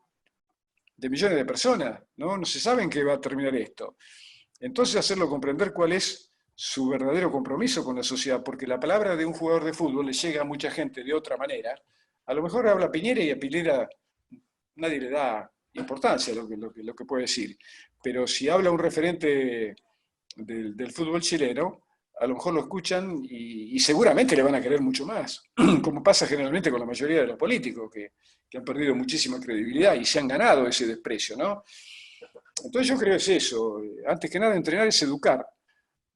millones de personas, ¿no? No se sabe en qué va a terminar esto. Entonces hacerlo comprender cuál es su verdadero compromiso con la sociedad, porque la palabra de un jugador de fútbol le llega a mucha gente de otra manera. A lo mejor habla Piñera y a Piñera nadie le da importancia a lo que puede decir. Pero si habla un referente del fútbol chileno, a lo mejor lo escuchan y seguramente le van a querer mucho más, como pasa generalmente con la mayoría de los políticos, que han perdido muchísima credibilidad y se han ganado ese desprecio, ¿no? Entonces yo creo que es eso, antes que nada entrenar es educar,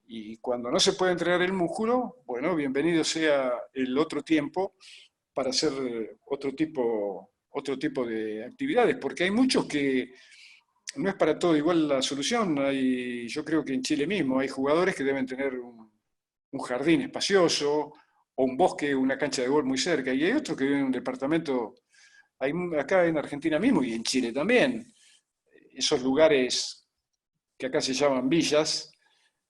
y cuando no se puede entrenar el músculo, bueno, bienvenido sea el otro tiempo para hacer otro tipo de actividades, porque hay muchos que no es para todo igual la solución. Yo creo que en Chile mismo hay jugadores que deben tener un jardín espacioso, o un bosque, una cancha de golf muy cerca, y hay otros que viven en un departamento, acá en Argentina mismo y en Chile también, esos lugares que acá se llaman villas,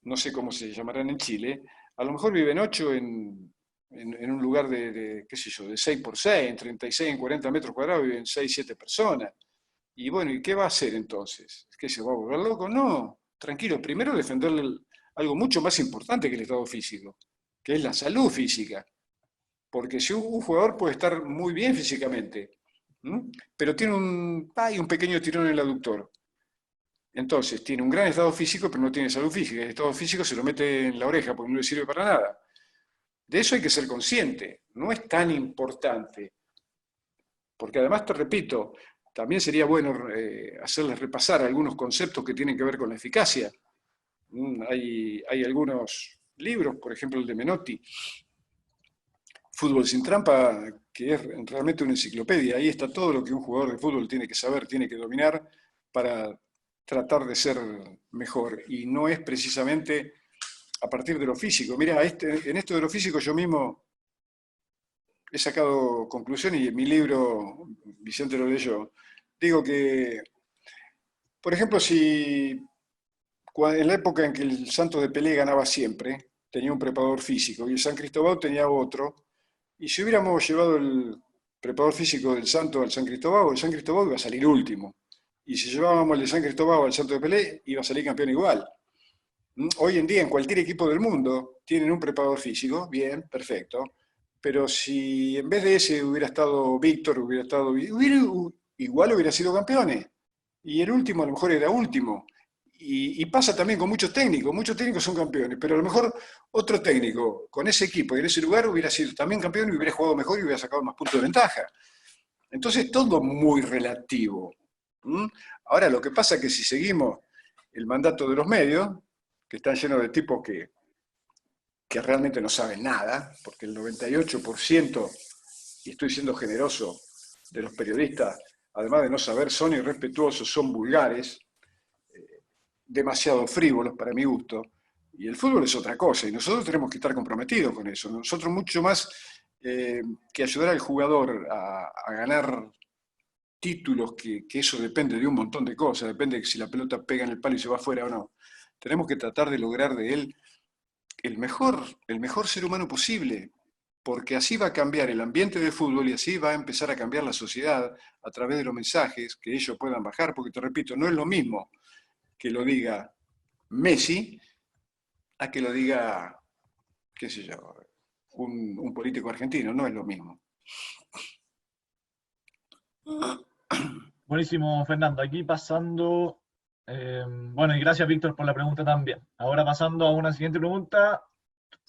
no sé cómo se llamarán en Chile, a lo mejor viven 8 en un lugar qué sé yo, de 6 por 6, en 36, en 40 metros cuadrados viven 6, 7 personas. Y bueno, ¿y qué va a hacer entonces? ¿Es que se va a volver loco? No, tranquilo, primero defenderle algo mucho más importante que el estado físico, que es la salud física. Porque si un jugador puede estar muy bien físicamente, pero tiene un pequeño tirón en el aductor. Entonces, tiene un gran estado físico, pero no tiene salud física. El estado físico se lo mete en la oreja porque no le sirve para nada. De eso hay que ser consciente. No es tan importante. Porque además, te repito, también sería bueno hacerles repasar algunos conceptos que tienen que ver con la eficacia. Hay algunos libros, por ejemplo el de Menotti, Fútbol sin trampa, que es realmente una enciclopedia. Ahí está todo lo que un jugador de fútbol tiene que saber, tiene que dominar para tratar de ser mejor, y no es precisamente a partir de lo físico. Mira, en esto de lo físico yo mismo he sacado conclusiones, y en mi libro, Vicente lo leyó, digo que, por ejemplo, si en la época en que el Santos de Pelé ganaba siempre, tenía un preparador físico, y el San Cristóbal tenía otro, y si hubiéramos llevado el preparador físico del Santos al San Cristóbal, el San Cristóbal iba a salir último. Y si llevábamos el de San Cristóbal al Santos de Pelé, iba a salir campeón igual. Hoy en día, en cualquier equipo del mundo, tienen un preparador físico, bien, perfecto, pero si en vez de ese hubiera estado Víctor, igual hubiera sido campeones. Y el último a lo mejor era último. Y pasa también con muchos técnicos son campeones, pero a lo mejor otro técnico con ese equipo y en ese lugar hubiera sido también campeón y hubiera jugado mejor y hubiera sacado más puntos de ventaja. Entonces todo muy relativo. Ahora lo que pasa es que si seguimos el mandato de los medios, que están llenos de tipos que realmente no saben nada, porque el 98%, y estoy siendo generoso, de los periodistas, además de no saber, son irrespetuosos, son vulgares, demasiado frívolos para mi gusto, y el fútbol es otra cosa, y nosotros tenemos que estar comprometidos con eso. Nosotros mucho más que ayudar al jugador a ganar títulos, que eso depende de un montón de cosas, depende de si la pelota pega en el palo y se va afuera o no. Tenemos que tratar de lograr de él el mejor ser humano posible, porque así va a cambiar el ambiente del fútbol y así va a empezar a cambiar la sociedad a través de los mensajes que ellos puedan bajar, porque te repito, no es lo mismo que lo diga Messi a que lo diga, qué sé yo, un político argentino, no es lo mismo. Buenísimo, Fernando. Aquí pasando, bueno, y gracias, Víctor, por la pregunta también. Ahora pasando a una siguiente pregunta,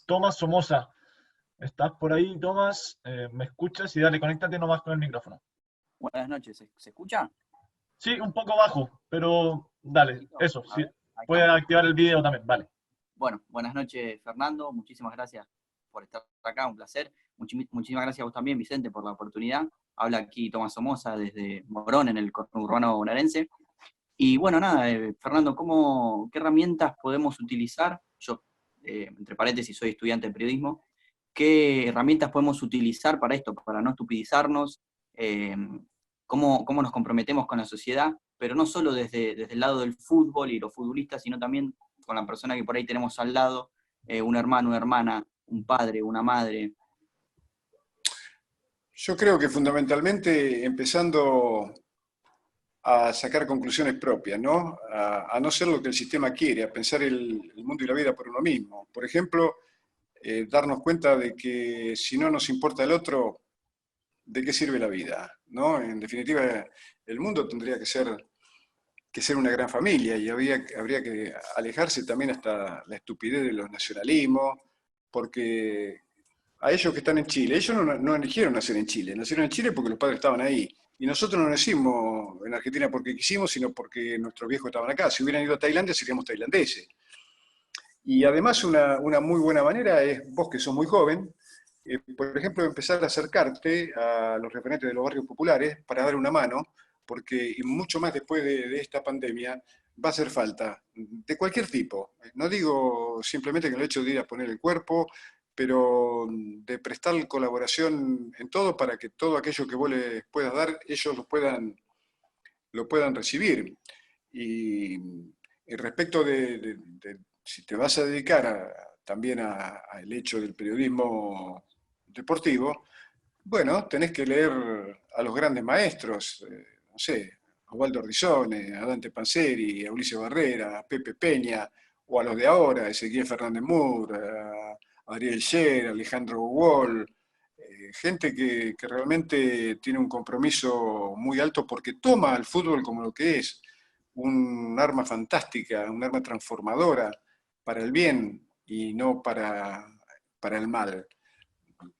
Tomás Somoza. ¿Estás por ahí, Tomás? ¿Me escuchas? Y dale, conéctate nomás con el micrófono. Buenas noches, ¿se escucha? Sí, un poco bajo, pero dale, eso, sí. Puedes activar el video también, vale. Bueno, buenas noches, Fernando. Muchísimas gracias por estar acá, un placer. Muchísimas gracias a vos también, Vicente, por la oportunidad. Habla aquí Tomás Somoza desde Morón, en el conurbano bonaerense. Y bueno, nada, Fernando, ¿qué herramientas podemos utilizar? Yo, entre paréntesis, soy estudiante de periodismo. ¿Qué herramientas podemos utilizar para esto, para no estupidizarnos? ¿Cómo nos comprometemos con la sociedad? Pero no solo desde el lado del fútbol y los futbolistas, sino también con la persona que por ahí tenemos al lado, un hermano, una hermana, un padre, una madre. Yo creo que fundamentalmente empezando a sacar conclusiones propias, ¿no? A no ser lo que el sistema quiere, a pensar el mundo y la vida por uno mismo. Por ejemplo, darnos cuenta de que si no nos importa el otro, ¿de qué sirve la vida? ¿No? En definitiva, el mundo tendría que ser una gran familia, y habría que alejarse también hasta la estupidez de los nacionalismos, porque a ellos que están en Chile, ellos no eligieron nacer en Chile, nacieron en Chile porque los padres estaban ahí. Y nosotros no nacimos en Argentina porque quisimos, sino porque nuestros viejos estaban acá. Si hubieran ido a Tailandia, seríamos tailandeses. Y además una muy buena manera es, vos que sos muy joven, por ejemplo, empezar a acercarte a los referentes de los barrios populares para dar una mano, porque y mucho más después de esta pandemia va a hacer falta, de cualquier tipo. No digo simplemente que el hecho de ir a poner el cuerpo, pero de prestar colaboración en todo para que todo aquello que vos les puedas dar, ellos lo puedan recibir. Y respecto de si te vas a dedicar también al hecho del periodismo deportivo, bueno, tenés que leer a los grandes maestros, no sé, a Waldo Rizone, a Dante Panzeri, a Ulises Barrera, a Pepe Peña, o a los de ahora, a Ezequiel Fernández Mur, a Ariel Sher, a Alejandro Wall, gente que realmente tiene un compromiso muy alto porque toma al fútbol como lo que es, un arma fantástica, un arma transformadora para el bien y no para el mal.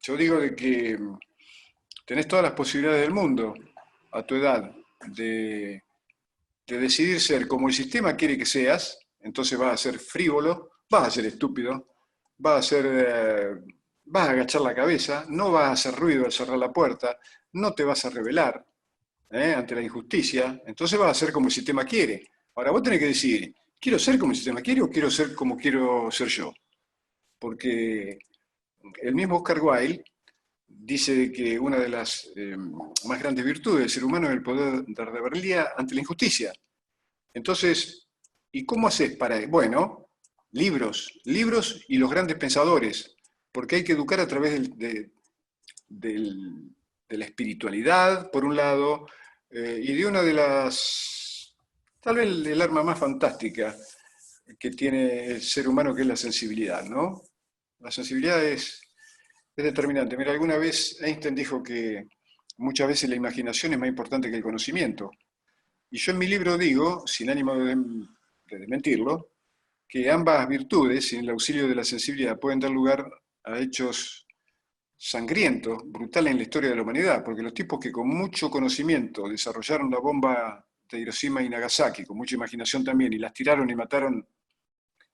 Yo digo de que tenés todas las posibilidades del mundo a tu edad de decidir ser como el sistema quiere que seas. Entonces vas a ser frívolo, vas a ser estúpido, vas a agachar la cabeza, no vas a hacer ruido al cerrar la puerta, no te vas a rebelar ante la injusticia. Entonces vas a ser como el sistema quiere. Ahora vos tenés que decir, ¿quiero ser como el sistema quiere o quiero ser como quiero ser yo? Porque el mismo Oscar Wilde dice que una de las más grandes virtudes del ser humano es el poder de rebeldía ante la injusticia. Entonces, ¿y cómo haces para...? Bueno, libros y los grandes pensadores, porque hay que educar a través de la espiritualidad, por un lado, y de una de las, tal vez el arma más fantástica que tiene el ser humano, que es la sensibilidad, ¿no? La sensibilidad es determinante. Mira, alguna vez Einstein dijo que muchas veces la imaginación es más importante que el conocimiento. Y yo en mi libro digo, sin ánimo de mentirlo, que ambas virtudes, sin el auxilio de la sensibilidad, pueden dar lugar a hechos sangrientos, brutales en la historia de la humanidad, porque los tipos que con mucho conocimiento desarrollaron la bomba de Hiroshima y Nagasaki, con mucha imaginación también, y las tiraron y mataron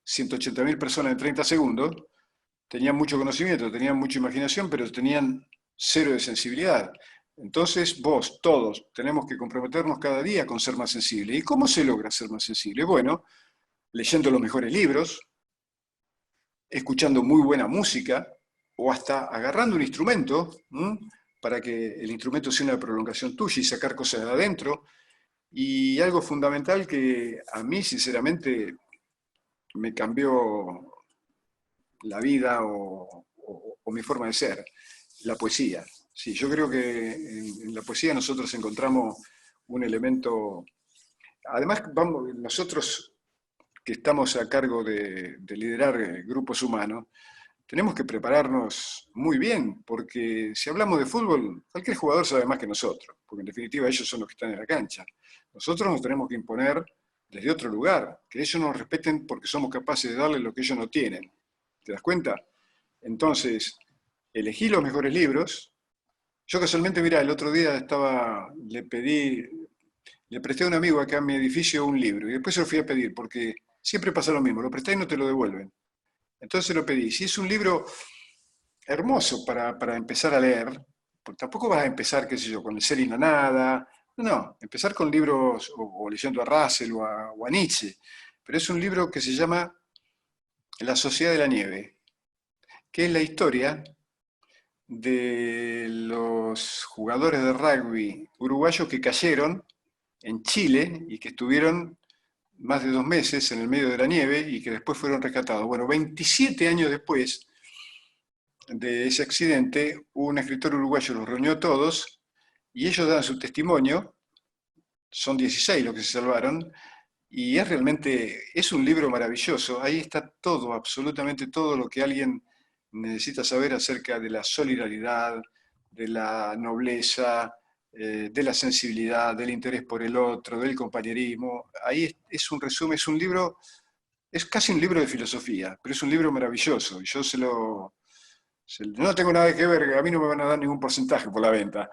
180.000 personas en 30 segundos, tenían mucho conocimiento, tenían mucha imaginación, pero tenían cero de sensibilidad. Entonces vos, todos, tenemos que comprometernos cada día con ser más sensibles. ¿Y cómo se logra ser más sensible? Bueno, leyendo los mejores libros, escuchando muy buena música, o hasta agarrando un instrumento, para que el instrumento sea una prolongación tuya y sacar cosas de adentro. Y algo fundamental que a mí, sinceramente, me cambió la vida o mi forma de ser, la poesía. Sí, yo creo que en la poesía nosotros encontramos un elemento. Además, nosotros que estamos a cargo de liderar grupos humanos, tenemos que prepararnos muy bien, porque si hablamos de fútbol, cualquier jugador sabe más que nosotros, porque en definitiva ellos son los que están en la cancha. Nosotros nos tenemos que imponer desde otro lugar, que ellos nos respeten porque somos capaces de darles lo que ellos no tienen. ¿Te das cuenta? Entonces, elegí los mejores libros. Yo casualmente, mira, el otro día le presté a un amigo acá en mi edificio un libro y después se lo fui a pedir porque siempre pasa lo mismo, lo presté y no te lo devuelven. Entonces lo pedí. Si es un libro hermoso para empezar a leer, porque tampoco vas a empezar, qué sé yo, con el ser y la nada, no, empezar con libros o leyendo a Russell o a Nietzsche, pero es un libro que se llama La Sociedad de la Nieve, que es la historia de los jugadores de rugby uruguayos que cayeron en Chile y que estuvieron más de 2 meses en el medio de la nieve y que después fueron rescatados. Bueno, 27 años después de ese accidente, un escritor uruguayo los reunió a todos y ellos dan su testimonio, son 16 los que se salvaron, y es un libro maravilloso, ahí está todo, absolutamente todo lo que alguien necesita saber acerca de la solidaridad, de la nobleza, de la sensibilidad, del interés por el otro, del compañerismo. Ahí es un resumen, es un libro, es casi un libro de filosofía, pero es un libro maravilloso. Y yo no tengo nada que ver, a mí no me van a dar ningún porcentaje por la venta,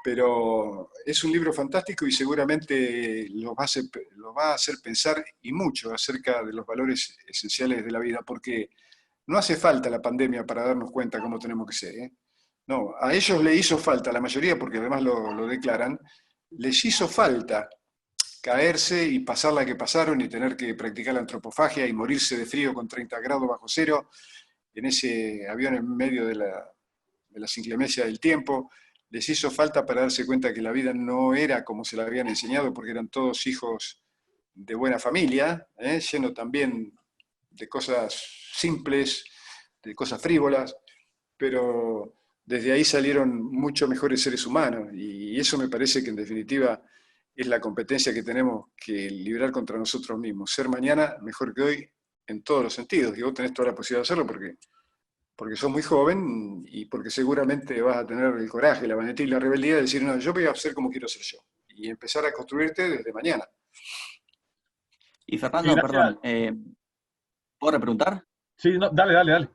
pero es un libro fantástico y seguramente los va a hacer pensar y mucho acerca de los valores esenciales de la vida, porque no hace falta la pandemia para darnos cuenta cómo tenemos que ser, ¿eh? No, a ellos le hizo falta, a la mayoría, porque además lo declaran, les hizo falta caerse y pasar la que pasaron y tener que practicar la antropofagia y morirse de frío con 30 grados bajo cero en ese avión en medio de las inclemencias del tiempo. Les hizo falta para darse cuenta que la vida no era como se la habían enseñado, porque eran todos hijos de buena familia, lleno también de cosas simples, de cosas frívolas, pero desde ahí salieron mucho mejores seres humanos, y eso me parece que en definitiva es la competencia que tenemos que librar contra nosotros mismos, ser mañana mejor que hoy en todos los sentidos, y vos tenés toda la posibilidad de hacerlo porque sos muy joven y porque seguramente vas a tener el coraje, la valentía y la rebeldía de decir, no, yo voy a ser como quiero ser yo, y empezar a construirte desde mañana. Y Fernando, perdón, ¿puedo repreguntar? Sí, no, dale.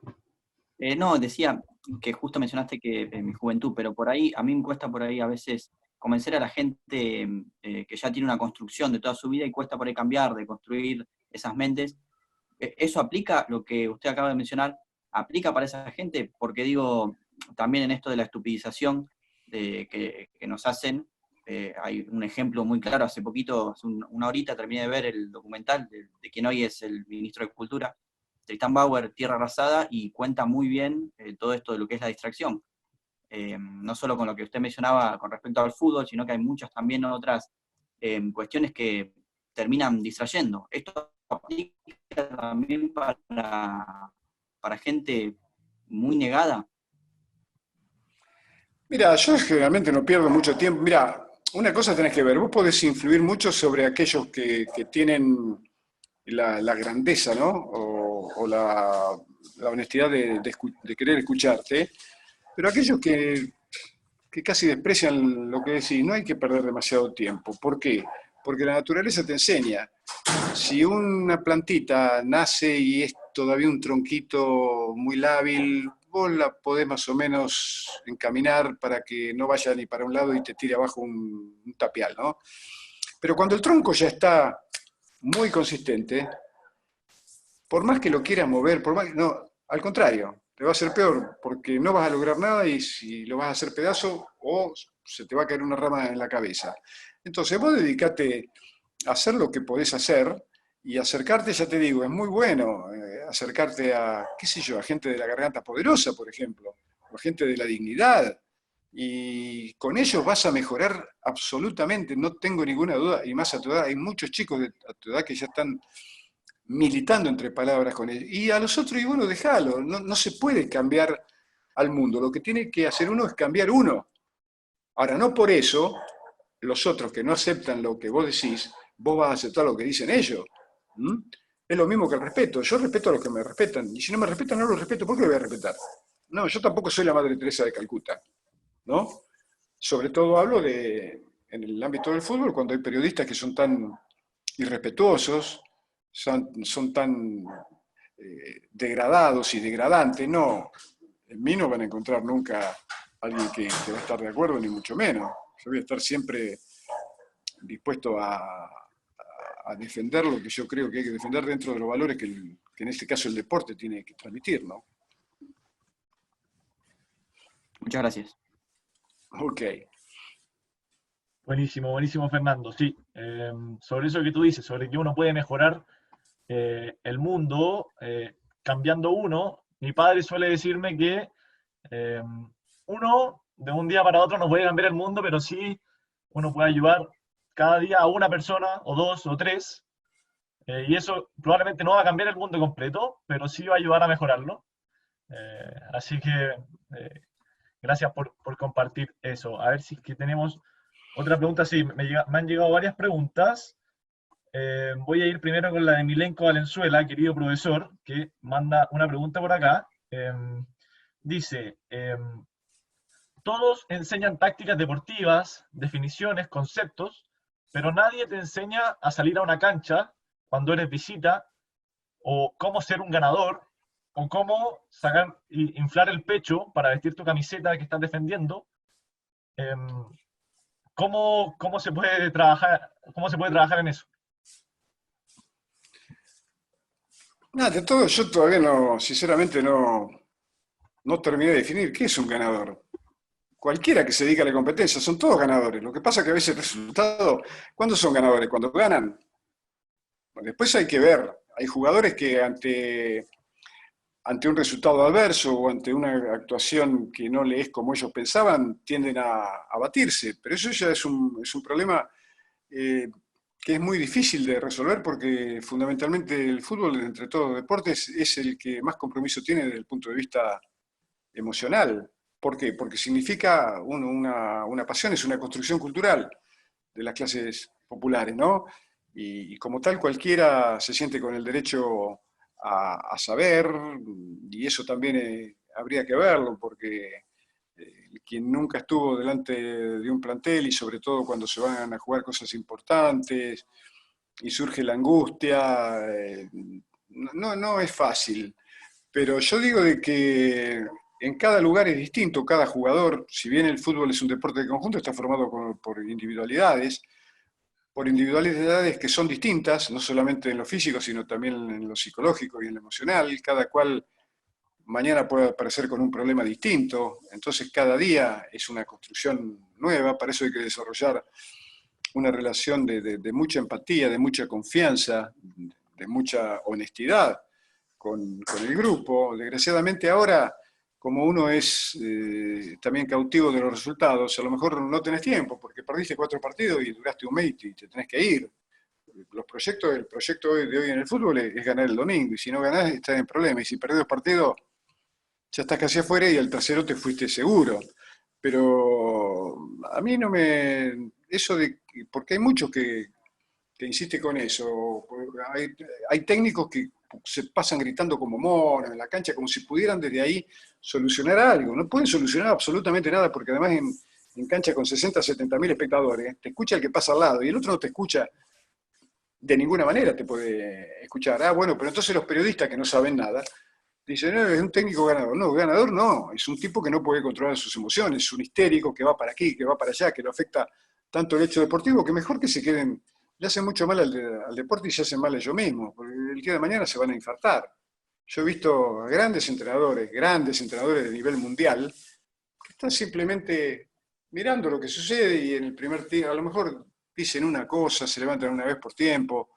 No, decía que justo mencionaste que en mi juventud, pero por ahí, a mí me cuesta por ahí a veces convencer a la gente que ya tiene una construcción de toda su vida y cuesta por ahí cambiar, de construir esas mentes. ¿Eso aplica, lo que usted acaba de mencionar, aplica para esa gente? Porque digo, también en esto de la estupidización que nos hacen, Hay un ejemplo muy claro, hace poquito, hace una horita terminé de ver el documental de quien hoy es el ministro de Cultura, Tristán Bauer, Tierra Arrasada, y cuenta muy bien todo esto de lo que es la distracción. No solo con lo que usted mencionaba con respecto al fútbol, sino que hay muchas también otras cuestiones que terminan distrayendo. Esto aplica también para gente muy negada. Mira, yo generalmente no pierdo mucho tiempo. Mira, una cosa tenés que ver, vos podés influir mucho sobre aquellos que tienen la grandeza, ¿no? O la honestidad de querer escucharte, pero aquellos que casi desprecian lo que decís, no hay que perder demasiado tiempo. ¿Por qué? Porque la naturaleza te enseña. Si una plantita nace y es todavía un tronquito muy lábil, vos la podés más o menos encaminar para que no vaya ni para un lado y te tire abajo un tapial, ¿no? Pero cuando el tronco ya está muy consistente, por más que lo quieras mover, no, al contrario, te va a hacer peor, porque no vas a lograr nada y si lo vas a hacer pedazo o se te va a caer una rama en la cabeza. Entonces vos dedicate a hacer lo que podés hacer y acercarte, ya te digo, es muy bueno acercarte a, qué sé yo, a gente de la garganta poderosa, por ejemplo, o gente de la dignidad, y con ellos vas a mejorar absolutamente, no tengo ninguna duda, y más a tu edad, hay muchos chicos a tu edad que ya están militando entre palabras con ellos. Y a los otros, y bueno, déjalo, no se puede cambiar al mundo, lo que tiene que hacer uno es cambiar uno. Ahora, no por eso, los otros que no aceptan lo que vos decís, vos vas a aceptar lo que dicen ellos. ¿Mm? Es lo mismo que el respeto. Yo respeto a los que me respetan, y si no me respetan, no los respeto. ¿Por qué lo voy a respetar? No, yo tampoco soy la Madre Teresa de Calcuta, ¿no? Sobre todo hablo en el ámbito del fútbol, cuando hay periodistas que son tan irrespetuosos, son tan degradados y degradantes. No, en mí no van a encontrar nunca alguien que va a estar de acuerdo, ni mucho menos. Yo voy a estar siempre dispuesto a defender lo que yo creo que hay que defender dentro de los valores que en este caso el deporte tiene que transmitir, ¿no? Muchas gracias. Ok. Buenísimo, buenísimo, Fernando. Sí, sobre eso que tú dices, sobre que uno puede mejorar el mundo cambiando uno. Mi padre suele decirme que uno de un día para otro no puede cambiar el mundo, pero sí uno puede ayudar cada día a una persona, o dos, o tres, y eso probablemente no va a cambiar el mundo completo, pero sí va a ayudar a mejorarlo. Así que gracias por compartir eso. A ver si es que tenemos otra pregunta. Sí, me han llegado varias preguntas. Voy a ir primero con la de Milenko Valenzuela, querido profesor, que manda una pregunta por acá. Dice, todos enseñan tácticas deportivas, definiciones, conceptos, pero nadie te enseña a salir a una cancha cuando eres visita, o cómo ser un ganador, o cómo sacar, inflar el pecho para vestir tu camiseta que estás defendiendo. ¿Cómo se puede trabajar en eso? Nada, de todo yo todavía no, sinceramente no terminé de definir qué es un ganador. Cualquiera que se dedique a la competencia, son todos ganadores. Lo que pasa es que a veces el resultado, ¿cuándo son ganadores? Cuando ganan. Después hay que ver, hay jugadores que ante un resultado adverso o ante una actuación que no le es como ellos pensaban, tienden a batirse. Pero eso ya es un problema que es muy difícil de resolver porque fundamentalmente el fútbol, entre todos los deportes, es el que más compromiso tiene desde el punto de vista emocional. ¿Por qué? Porque significa una pasión, es una construcción cultural de las clases populares, ¿no? Y como tal cualquiera se siente con el derecho a saber, y eso también habría que verlo, porque quien nunca estuvo delante de un plantel, y sobre todo cuando se van a jugar cosas importantes, y surge la angustia, no es fácil. Pero yo digo de que en cada lugar es distinto, cada jugador, si bien el fútbol es un deporte de conjunto, está formado por individualidades que son distintas, no solamente en lo físico, sino también en lo psicológico y en lo emocional, cada cual mañana puede aparecer con un problema distinto, entonces cada día es una construcción nueva, para eso hay que desarrollar una relación de mucha empatía, de mucha confianza, de mucha honestidad con el grupo. Desgraciadamente ahora, como uno es también cautivo de los resultados, a lo mejor no tenés tiempo, porque perdiste 4 partidos y duraste un mes y te tenés que ir. El proyecto de hoy en el fútbol es ganar el domingo, y si no ganás estás en problemas, y si perdés 2 partidos ya estás casi afuera y al tercero te fuiste seguro. Pero a mí no me... Eso de... Porque hay muchos que insisten con eso. Hay técnicos que se pasan gritando como monos en la cancha, como si pudieran desde ahí solucionar algo. No pueden solucionar absolutamente nada, porque además en cancha con 60, 70 mil espectadores, te escucha el que pasa al lado, y el otro no te escucha de ninguna manera, te puede escuchar. Ah, bueno, pero entonces los periodistas que no saben nada, dicen, no, es un técnico ganador. No, ganador no, es un tipo que no puede controlar sus emociones, es un histérico que va para aquí, que va para allá, que lo afecta tanto el hecho deportivo, que mejor que se queden, le hacen mucho mal al deporte y se hacen mal a ellos mismos, porque el día de mañana se van a infartar. Yo he visto grandes entrenadores de nivel mundial, que están simplemente mirando lo que sucede y en el primer tiempo, a lo mejor dicen una cosa, se levantan una vez por tiempo.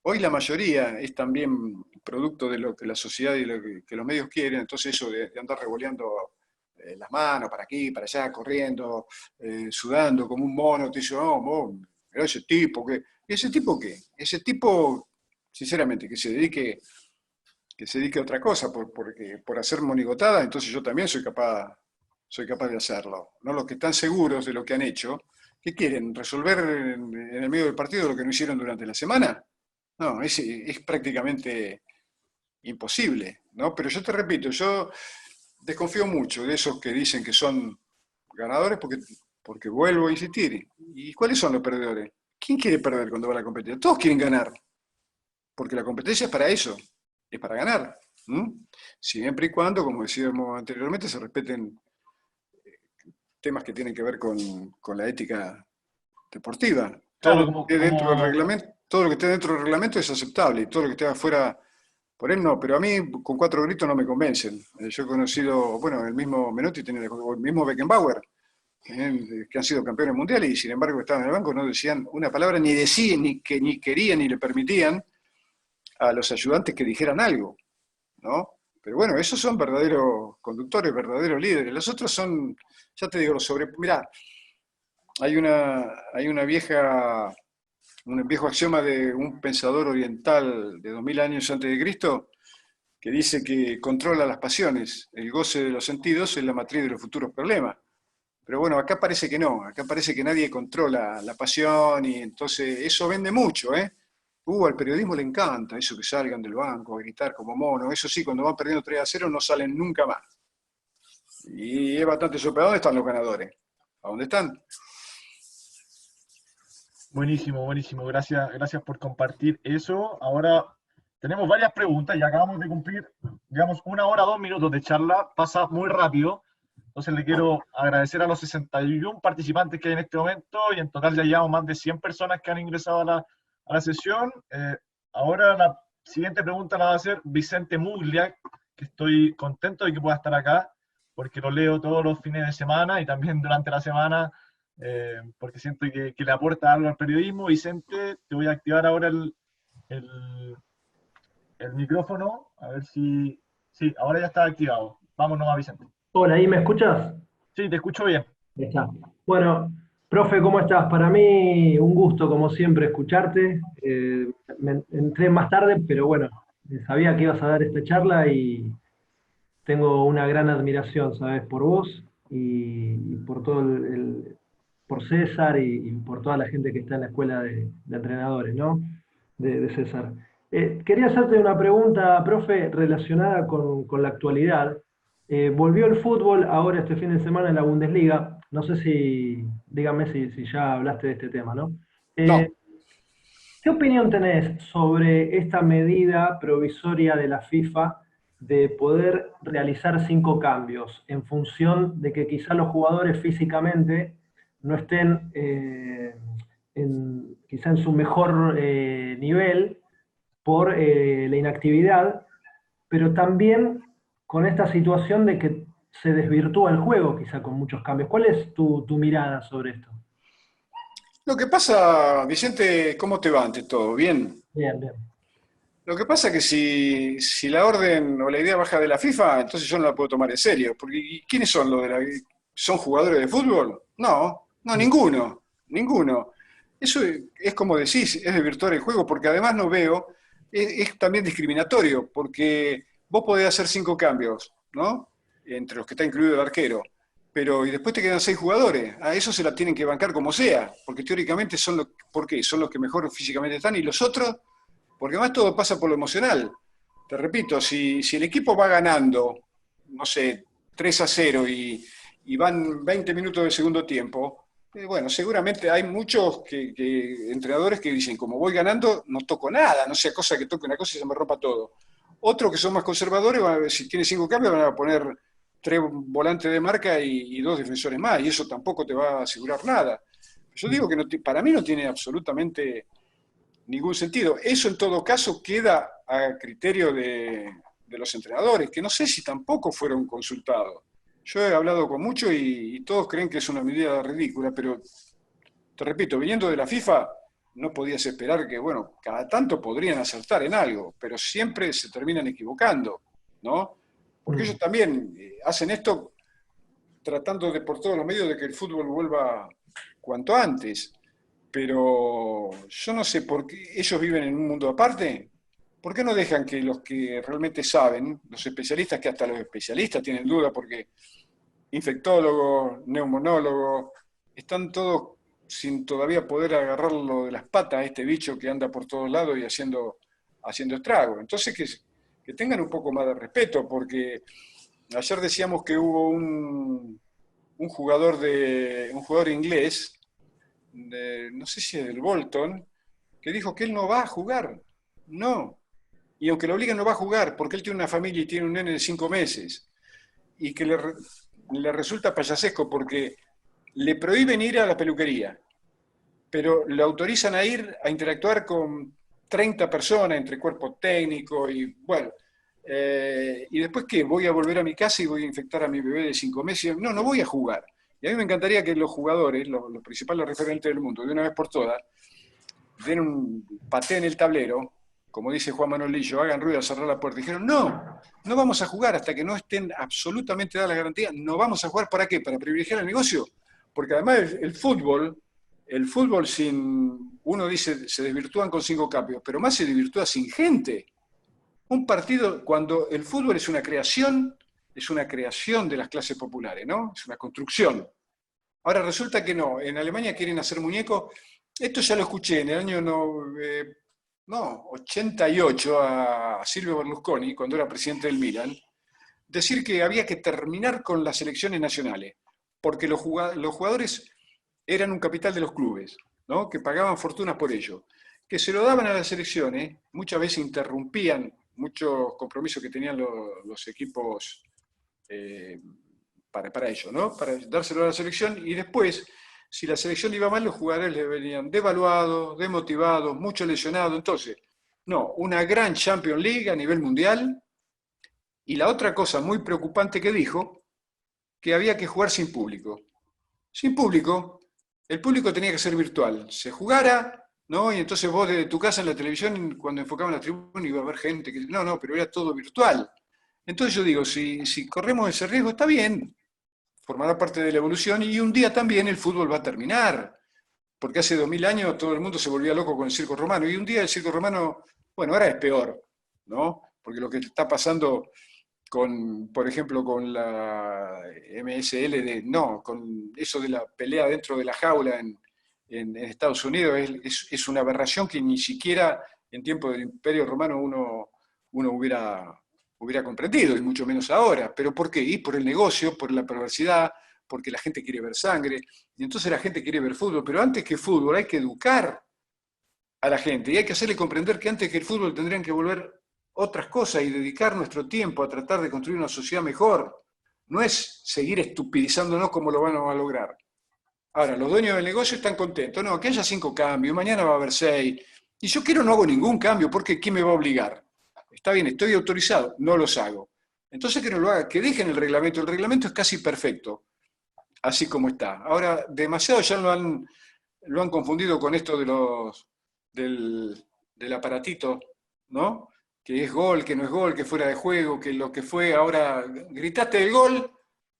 Hoy la mayoría es también producto de lo que la sociedad y lo que los medios quieren, entonces eso de andar revoleando las manos para aquí, para allá, corriendo, sudando como un mono, te dice, oh, pero ese tipo, ¿qué? ¿Y ese tipo qué? Ese tipo, sinceramente, que se dedique a otra cosa, porque por hacer monigotada, entonces yo también soy capaz de hacerlo. ¿No? Los que están seguros de lo que han hecho, ¿qué quieren? ¿Resolver en el medio del partido lo que no hicieron durante la semana? No, es prácticamente imposible, ¿no? Pero yo te repito, yo desconfío mucho de esos que dicen que son ganadores porque vuelvo a insistir. ¿Y cuáles son los perdedores? ¿Quién quiere perder cuando va a la competencia? Todos quieren ganar, porque la competencia es para eso, es para ganar. Siempre y cuando, como decíamos anteriormente, se respeten temas que tienen que ver con la ética deportiva. Todo Claro, lo que esté dentro del reglamento, todo lo que esté dentro del reglamento es aceptable, y todo lo que esté afuera por él no, pero a mí con 4 gritos no me convencen. Yo he conocido, bueno, el mismo Menotti, el mismo Beckenbauer, que han sido campeones mundiales y sin embargo estaban en el banco, no decían una palabra, ni decían, ni querían, ni le permitían a los ayudantes que dijeran algo, ¿no? Pero bueno, esos son verdaderos conductores, verdaderos líderes. Los otros son, ya te digo, mirá, hay un viejo axioma de un pensador oriental de 2000 años antes de Cristo que dice que controla las pasiones, el goce de los sentidos es la matriz de los futuros problemas. Pero bueno, acá parece que no, acá parece que nadie controla la pasión y entonces eso vende mucho, ¿eh? Al periodismo le encanta eso que salgan del banco a gritar como monos, eso sí, cuando van perdiendo 3-0 no salen nunca más. Y es bastante sorprendente. ¿A dónde están los ganadores? ¿A dónde están? Buenísimo, buenísimo. Gracias por compartir eso. Ahora tenemos varias preguntas y acabamos de cumplir, digamos, 1 hora, 2 minutos de charla. Pasa muy rápido. Entonces le quiero agradecer a los 61 participantes que hay en este momento y en total ya llevamos más de 100 personas que han ingresado a la sesión. Ahora la siguiente pregunta la va a hacer Vicente Muglia, que estoy contento de que pueda estar acá porque lo leo todos los fines de semana y también durante la semana. Porque siento que le aporta algo al periodismo. Vicente, te voy a activar ahora el micrófono, a ver si... Sí, ahora ya está activado. Vámonos a Vicente. Hola, ¿ahí me escuchas? Sí, te escucho bien. Ahí está. Bueno, profe, ¿cómo estás? Para mí un gusto, como siempre, escucharte. Entré más tarde, pero bueno, sabía que ibas a dar esta charla y tengo una gran admiración, ¿sabes? Por vos y por todo por César y por toda la gente que está en la escuela de entrenadores, ¿no? De César. Quería hacerte una pregunta, profe, relacionada con la actualidad. Volvió el fútbol ahora este fin de semana en la Bundesliga. No sé dígame si ya hablaste de este tema, ¿no? No. ¿Qué opinión tenés sobre esta medida provisoria de la FIFA de poder realizar 5 cambios en función de que quizá los jugadores físicamente no estén quizá en su mejor nivel por la inactividad, pero también con esta situación de que se desvirtúa el juego quizá con muchos cambios. ¿Cuál es tu mirada sobre esto? Lo que pasa, Vicente, ¿cómo te va ante todo? ¿Bien? Bien, bien. Lo que pasa es que si la orden o la idea baja de la FIFA, entonces yo no la puedo tomar en serio. Porque ¿y quiénes son los de la... ¿Son jugadores de fútbol? No, no, ninguno, ninguno. Eso es como decís, es desvirtuar el juego, porque además no veo, es también discriminatorio, porque vos podés hacer 5 cambios, ¿no? Entre los que está incluido el arquero, pero y después te quedan 6 jugadores. A eso se la tienen que bancar como sea, porque teóricamente son los, ¿por qué? Son los que mejor físicamente están, y los otros, porque además todo pasa por lo emocional. Te repito, si el equipo va ganando, no sé, 3-0 y van 20 minutos de segundo tiempo, bueno, seguramente hay muchos entrenadores que dicen, como voy ganando, no toco nada, no sea cosa que toque una cosa y se me rompa todo. Otros que son más conservadores, si tiene 5 cambios, van a poner 3 volantes de marca y 2 defensores más, y eso tampoco te va a asegurar nada. Yo digo que no, para mí no tiene absolutamente ningún sentido. Eso en todo caso queda a criterio de los entrenadores, que no sé si tampoco fueron consultados. Yo he hablado con muchos y todos creen que es una medida ridícula, pero te repito, viniendo de la FIFA, no podías esperar que, bueno, cada tanto podrían acertar en algo, pero siempre se terminan equivocando, ¿no? Porque ellos también hacen esto tratando de por todos los medios de que el fútbol vuelva cuanto antes, pero yo no sé por qué ellos viven en un mundo aparte. ¿Por qué no dejan que los que realmente saben, los especialistas, que hasta los especialistas tienen duda porque infectólogos, neumonólogos, están todos sin todavía poder agarrarlo de las patas a este bicho que anda por todos lados y haciendo estrago? Entonces que tengan un poco más de respeto, porque ayer decíamos que hubo un jugador inglés, no sé si es del Bolton, que dijo que él no va a jugar. No. Y aunque lo obliguen, no va a jugar, porque él tiene una familia y tiene un nene de 5 meses. Y que le resulta payasesco porque le prohíben ir a la peluquería, pero le autorizan a ir a interactuar con 30 personas entre cuerpo técnico y, bueno, y después, ¿qué? ¿Voy a volver a mi casa y voy a infectar a mi bebé de 5 meses? No, no voy a jugar. Y a mí me encantaría que los jugadores, los principales referentes del mundo, de una vez por todas, den un paté en el tablero, como dice Juan Manuel Lillo, hagan ruido al cerrar la puerta. Dijeron, no, no vamos a jugar hasta que no estén absolutamente dadas las garantías. No vamos a jugar, ¿para qué? ¿Para privilegiar el negocio? Porque además el fútbol uno dice, se desvirtúan con 5 cambios, pero más se desvirtúa sin gente. Un partido, cuando el fútbol es una creación de las clases populares, ¿no? Es una construcción. Ahora resulta que no, en Alemania quieren hacer muñecos. Esto ya lo escuché en el año 88 a Silvio Berlusconi, cuando era presidente del Milan, decir que había que terminar con las selecciones nacionales, porque los jugadores eran un capital de los clubes, ¿no? Que pagaban fortunas por ello, que se lo daban a las selecciones, muchas veces interrumpían muchos compromisos que tenían los equipos para ello, ¿no? Para dárselo a la selección, y después, si la selección iba mal, los jugadores le venían devaluados, desmotivados, mucho lesionados. Entonces, no, una gran Champions League a nivel mundial. Y la otra cosa muy preocupante que dijo, que había que jugar sin público. Sin público, el público tenía que ser virtual. Se jugara, ¿no? Y entonces vos desde tu casa en la televisión, cuando enfocaban la tribuna, iba a haber gente que... No, pero era todo virtual. Entonces yo digo, si corremos ese riesgo, está bien, formará parte de la evolución, y un día también el fútbol va a terminar, porque hace 2000 años todo el mundo se volvía loco con el circo romano, y un día el circo romano, bueno, ahora es peor, ¿no? Porque lo que está pasando por ejemplo, con la MSL, con eso de la pelea dentro de la jaula en Estados Unidos, es una aberración que ni siquiera en tiempos del Imperio Romano uno hubiera comprendido, y mucho menos ahora. ¿Pero por qué? Y por el negocio, por la perversidad, porque la gente quiere ver sangre, y entonces la gente quiere ver fútbol. Pero antes que fútbol hay que educar a la gente, y hay que hacerle comprender que antes que el fútbol tendrían que volver otras cosas y dedicar nuestro tiempo a tratar de construir una sociedad mejor. No es seguir estupidizándonos como lo van a lograr. Ahora, los dueños del negocio están contentos. No, que haya 5 cambios, mañana va a haber 6. Y yo no hago ningún cambio, porque ¿quién me va a obligar? Está bien, estoy autorizado, no los hago. Entonces que no lo haga, que dejen el reglamento es casi perfecto, así como está. Ahora, demasiado ya lo han confundido con esto del aparatito, ¿no? Que es gol, que no es gol, que fuera de juego, que lo que fue, ahora gritaste el gol,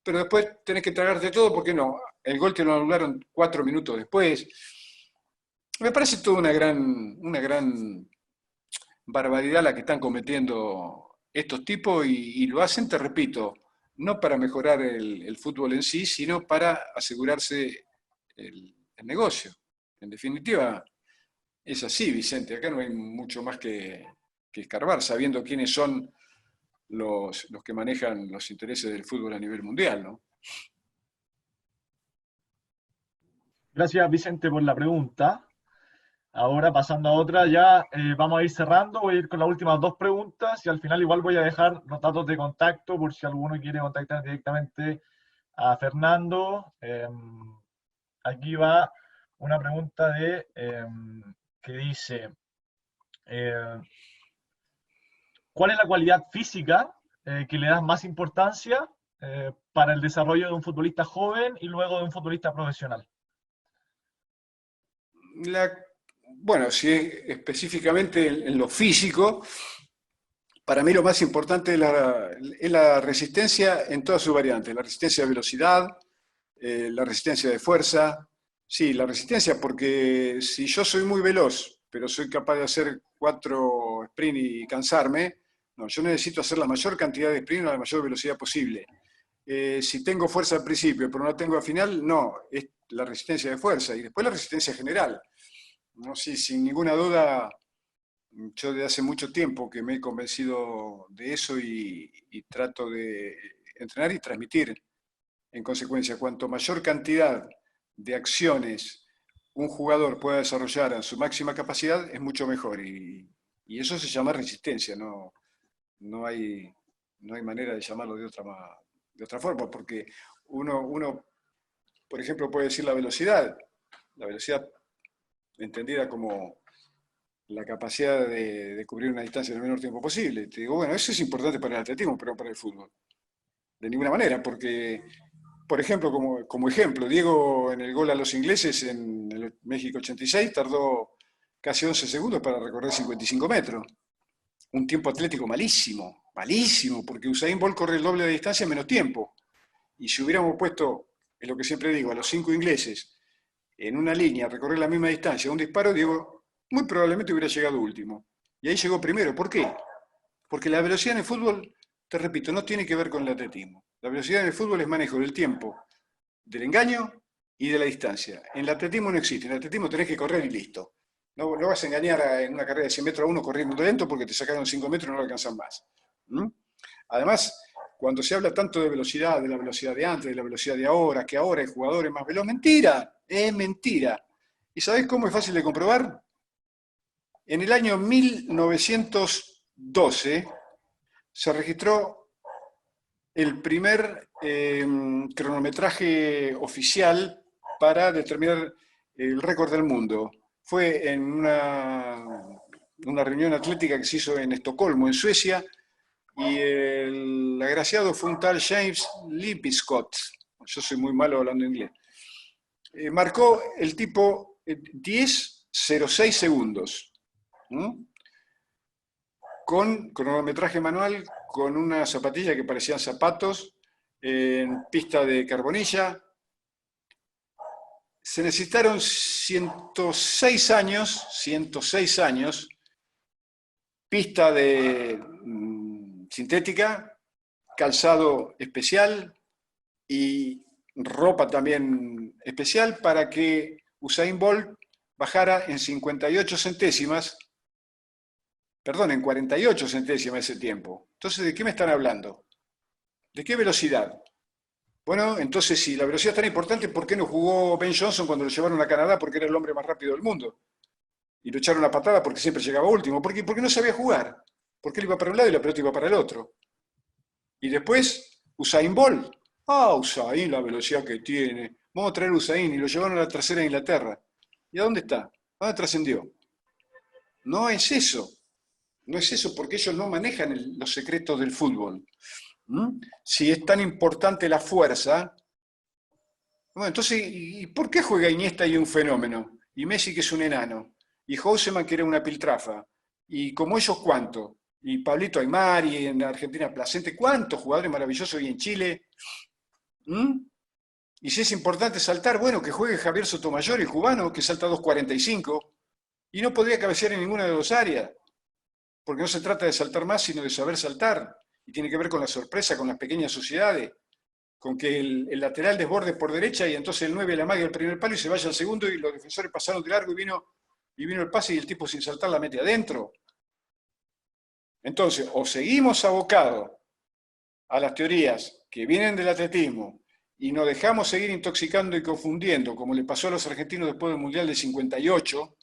pero después tenés que tragarte todo porque no, el gol te lo anularon 4 minutos después. Me parece toda una gran barbaridad la que están cometiendo estos tipos y lo hacen, te repito, no para mejorar el fútbol en sí, sino para asegurarse el negocio. En definitiva, es así, Vicente, acá no hay mucho más que escarbar, sabiendo quiénes son los que manejan los intereses del fútbol a nivel mundial, ¿no? Gracias, Vicente, por la pregunta. Ahora, pasando a otra, ya vamos a ir cerrando. Voy a ir con las últimas 2 preguntas y al final igual voy a dejar los datos de contacto por si alguno quiere contactar directamente a Fernando. Aquí va una pregunta que dice, ¿cuál es la cualidad física que le das más importancia para el desarrollo de un futbolista joven y luego de un futbolista profesional? Bueno, si es específicamente en lo físico, para mí lo más importante es la resistencia en todas sus variantes, la resistencia de velocidad, la resistencia de fuerza. Sí, la resistencia, porque si yo soy muy veloz, pero soy capaz de hacer 4 sprint y cansarme, no, yo necesito hacer la mayor cantidad de sprint a la mayor velocidad posible. Si tengo fuerza al principio, pero no tengo al final, no, es la resistencia de fuerza. Y después la resistencia general. No, sí, sin ninguna duda, yo desde hace mucho tiempo que me he convencido de eso y trato de entrenar y transmitir. En consecuencia, cuanto mayor cantidad de acciones un jugador pueda desarrollar a su máxima capacidad, es mucho mejor. Y eso se llama resistencia, no hay manera de llamarlo de otra forma, porque uno, por ejemplo, puede decir la velocidad entendida como la capacidad de cubrir una distancia en el menor tiempo posible. Te digo, bueno, eso es importante para el atletismo, pero no para el fútbol. De ninguna manera, porque, por ejemplo, como ejemplo, Diego en el gol a los ingleses en el México 86 tardó casi 11 segundos para recorrer 55 metros. Un tiempo atlético malísimo, malísimo, porque Usain Bolt corre el doble de distancia en menos tiempo. Y si hubiéramos puesto, es lo que siempre digo, a los 5 ingleses en una línea, recorrer la misma distancia, un disparo, Diego muy probablemente hubiera llegado último. Y ahí llegó primero. ¿Por qué? Porque la velocidad en el fútbol, te repito, no tiene que ver con el atletismo. La velocidad en el fútbol es manejo del tiempo, del engaño y de la distancia. En el atletismo no existe. En el atletismo tenés que correr y listo. No vas a engañar en una carrera de 100 metros a uno corriendo lento porque te sacaron 5 metros y no lo alcanzan más. Además, cuando se habla tanto de velocidad, de la velocidad de antes, de la velocidad de ahora, que ahora hay jugadores más veloces, mentira, es mentira. ¿Y sabés cómo es fácil de comprobar? En el año 1912 se registró el primer cronometraje oficial para determinar el récord del mundo. Fue en una reunión atlética que se hizo en Estocolmo, en Suecia, y el agraciado fue un tal James Lippincott. Yo soy muy malo hablando inglés. Marcó el tipo 10:06 segundos. Con cronometraje manual, con una zapatilla que parecían zapatos, en pista de carbonilla. Se necesitaron 106 años, pista de sintética, calzado especial y ropa también especial para que Usain Bolt bajara en 58 centésimas, perdón, en 48 centésimas ese tiempo. Entonces, ¿de qué me están hablando? ¿De qué velocidad? Bueno, entonces, si la velocidad es tan importante, ¿por qué no jugó Ben Johnson cuando lo llevaron a Canadá? Porque era el hombre más rápido del mundo. Y lo echaron a patada porque siempre llegaba último. Porque no sabía jugar. Porque él iba para un lado y la pelota iba para el otro. Y después, Usain Bolt. Usain, la velocidad que tiene. Vamos a traer Usain. Y lo llevaron a la trasera de Inglaterra. ¿Y a dónde está? ¿A dónde trascendió? No es eso. No es eso porque ellos no manejan los secretos del fútbol. Si es tan importante la fuerza, bueno, entonces, ¿y por qué juega Iniesta y un fenómeno? Y Messi, que es un enano, y Houseman, que era una piltrafa, y como ellos, ¿cuánto? Y Pablito Aymar, y en Argentina Placente, ¿cuántos jugadores maravillosos hay en Chile? Y si es importante saltar, bueno, que juegue Javier Sotomayor, el cubano, que salta 2.45, y no podría cabecear en ninguna de las áreas, porque no se trata de saltar más, sino de saber saltar, y tiene que ver con la sorpresa, con las pequeñas sociedades, con que el lateral desborde por derecha y entonces el 9 la magia el primer palo y se vaya al segundo y los defensores pasaron de largo y vino el pase y el tipo sin saltar la mete adentro. Entonces, o seguimos abocados a las teorías que vienen del atletismo y nos dejamos seguir intoxicando y confundiendo, como le pasó a los argentinos después del Mundial de 58,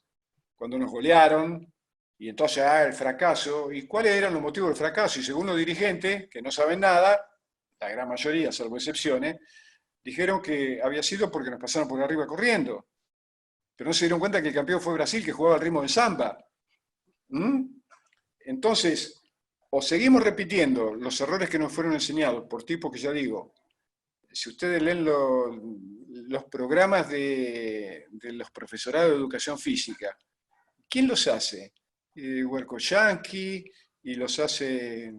cuando nos golearon, y entonces, el fracaso. ¿Y cuáles eran los motivos del fracaso? Y según los dirigentes, que no saben nada, la gran mayoría, salvo excepciones, dijeron que había sido porque nos pasaron por arriba corriendo. Pero no se dieron cuenta que el campeón fue Brasil, que jugaba al ritmo del samba. Entonces, o seguimos repitiendo los errores que nos fueron enseñados por tipos que ya digo, si ustedes leen los programas de los profesorados de educación física, ¿quién los hace? Huerco Yankee, y los hace,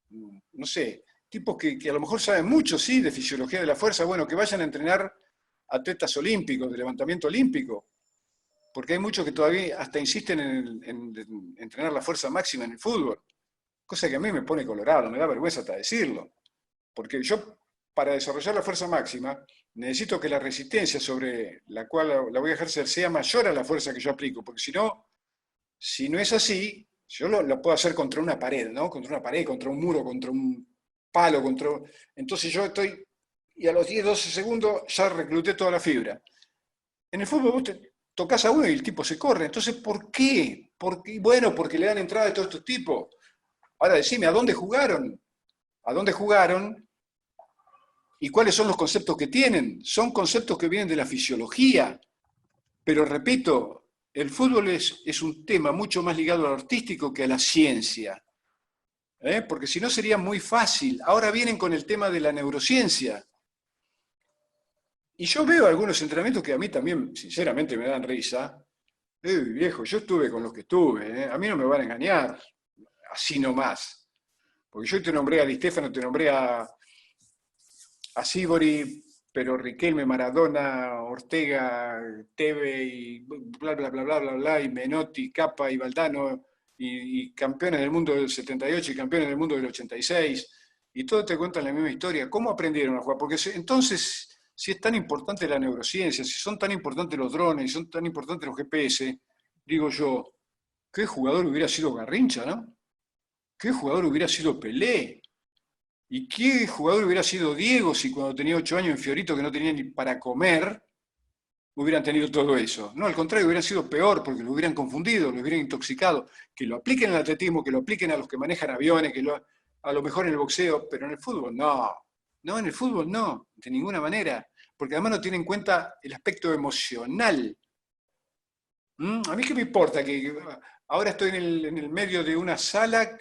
no sé, tipos que a lo mejor saben mucho, sí, de fisiología de la fuerza, bueno, que vayan a entrenar atletas olímpicos, de levantamiento olímpico, porque hay muchos que todavía hasta insisten en entrenar la fuerza máxima en el fútbol, cosa que a mí me pone colorado, me da vergüenza hasta decirlo, porque yo, para desarrollar la fuerza máxima, necesito que la resistencia sobre la cual la voy a ejercer sea mayor a la fuerza que yo aplico, porque si no es así, yo lo puedo hacer contra una pared, ¿no? Contra una pared, contra un muro, contra un palo, entonces yo estoy, y a los 10, 12 segundos ya recluté toda la fibra. En el fútbol vos tocás a uno y el tipo se corre. Entonces, ¿por qué? Bueno, porque le dan entrada a todos estos tipos. Ahora decime, ¿a dónde jugaron? ¿A dónde jugaron? ¿Y cuáles son los conceptos que tienen? Son conceptos que vienen de la fisiología. Pero repito, el fútbol es un tema mucho más ligado al artístico que a la ciencia. Porque si no sería muy fácil. Ahora vienen con el tema de la neurociencia. Y yo veo algunos entrenamientos que a mí también, sinceramente, me dan risa. Viejo, yo estuve con los que estuve. A mí no me van a engañar. Así nomás. Porque yo te nombré a Di Stéfano, te nombré a Sívori, pero Riquelme, Maradona, Ortega, Teve y bla, bla, bla, bla, bla, bla, y Menotti, Capa y Valdano, y campeones del mundo del 78 y campeones del mundo del 86, y todos te cuentan la misma historia. ¿Cómo aprendieron a jugar? Porque entonces, si es tan importante la neurociencia, si son tan importantes los drones, si son tan importantes los GPS, digo yo, ¿qué jugador hubiera sido Garrincha, no? ¿Qué jugador hubiera sido Pelé? ¿Y qué jugador hubiera sido Diego si cuando tenía 8 años en Fiorito, que no tenía ni para comer, hubieran tenido todo eso? No, al contrario, hubieran sido peor porque lo hubieran confundido, lo hubieran intoxicado. Que lo apliquen en el atletismo, que lo apliquen a los que manejan aviones, a lo mejor en el boxeo, pero en el fútbol no. No, en el fútbol no, de ninguna manera. Porque además no tienen en cuenta el aspecto emocional. ¿A mí qué me importa? Que ahora estoy en el medio de una sala,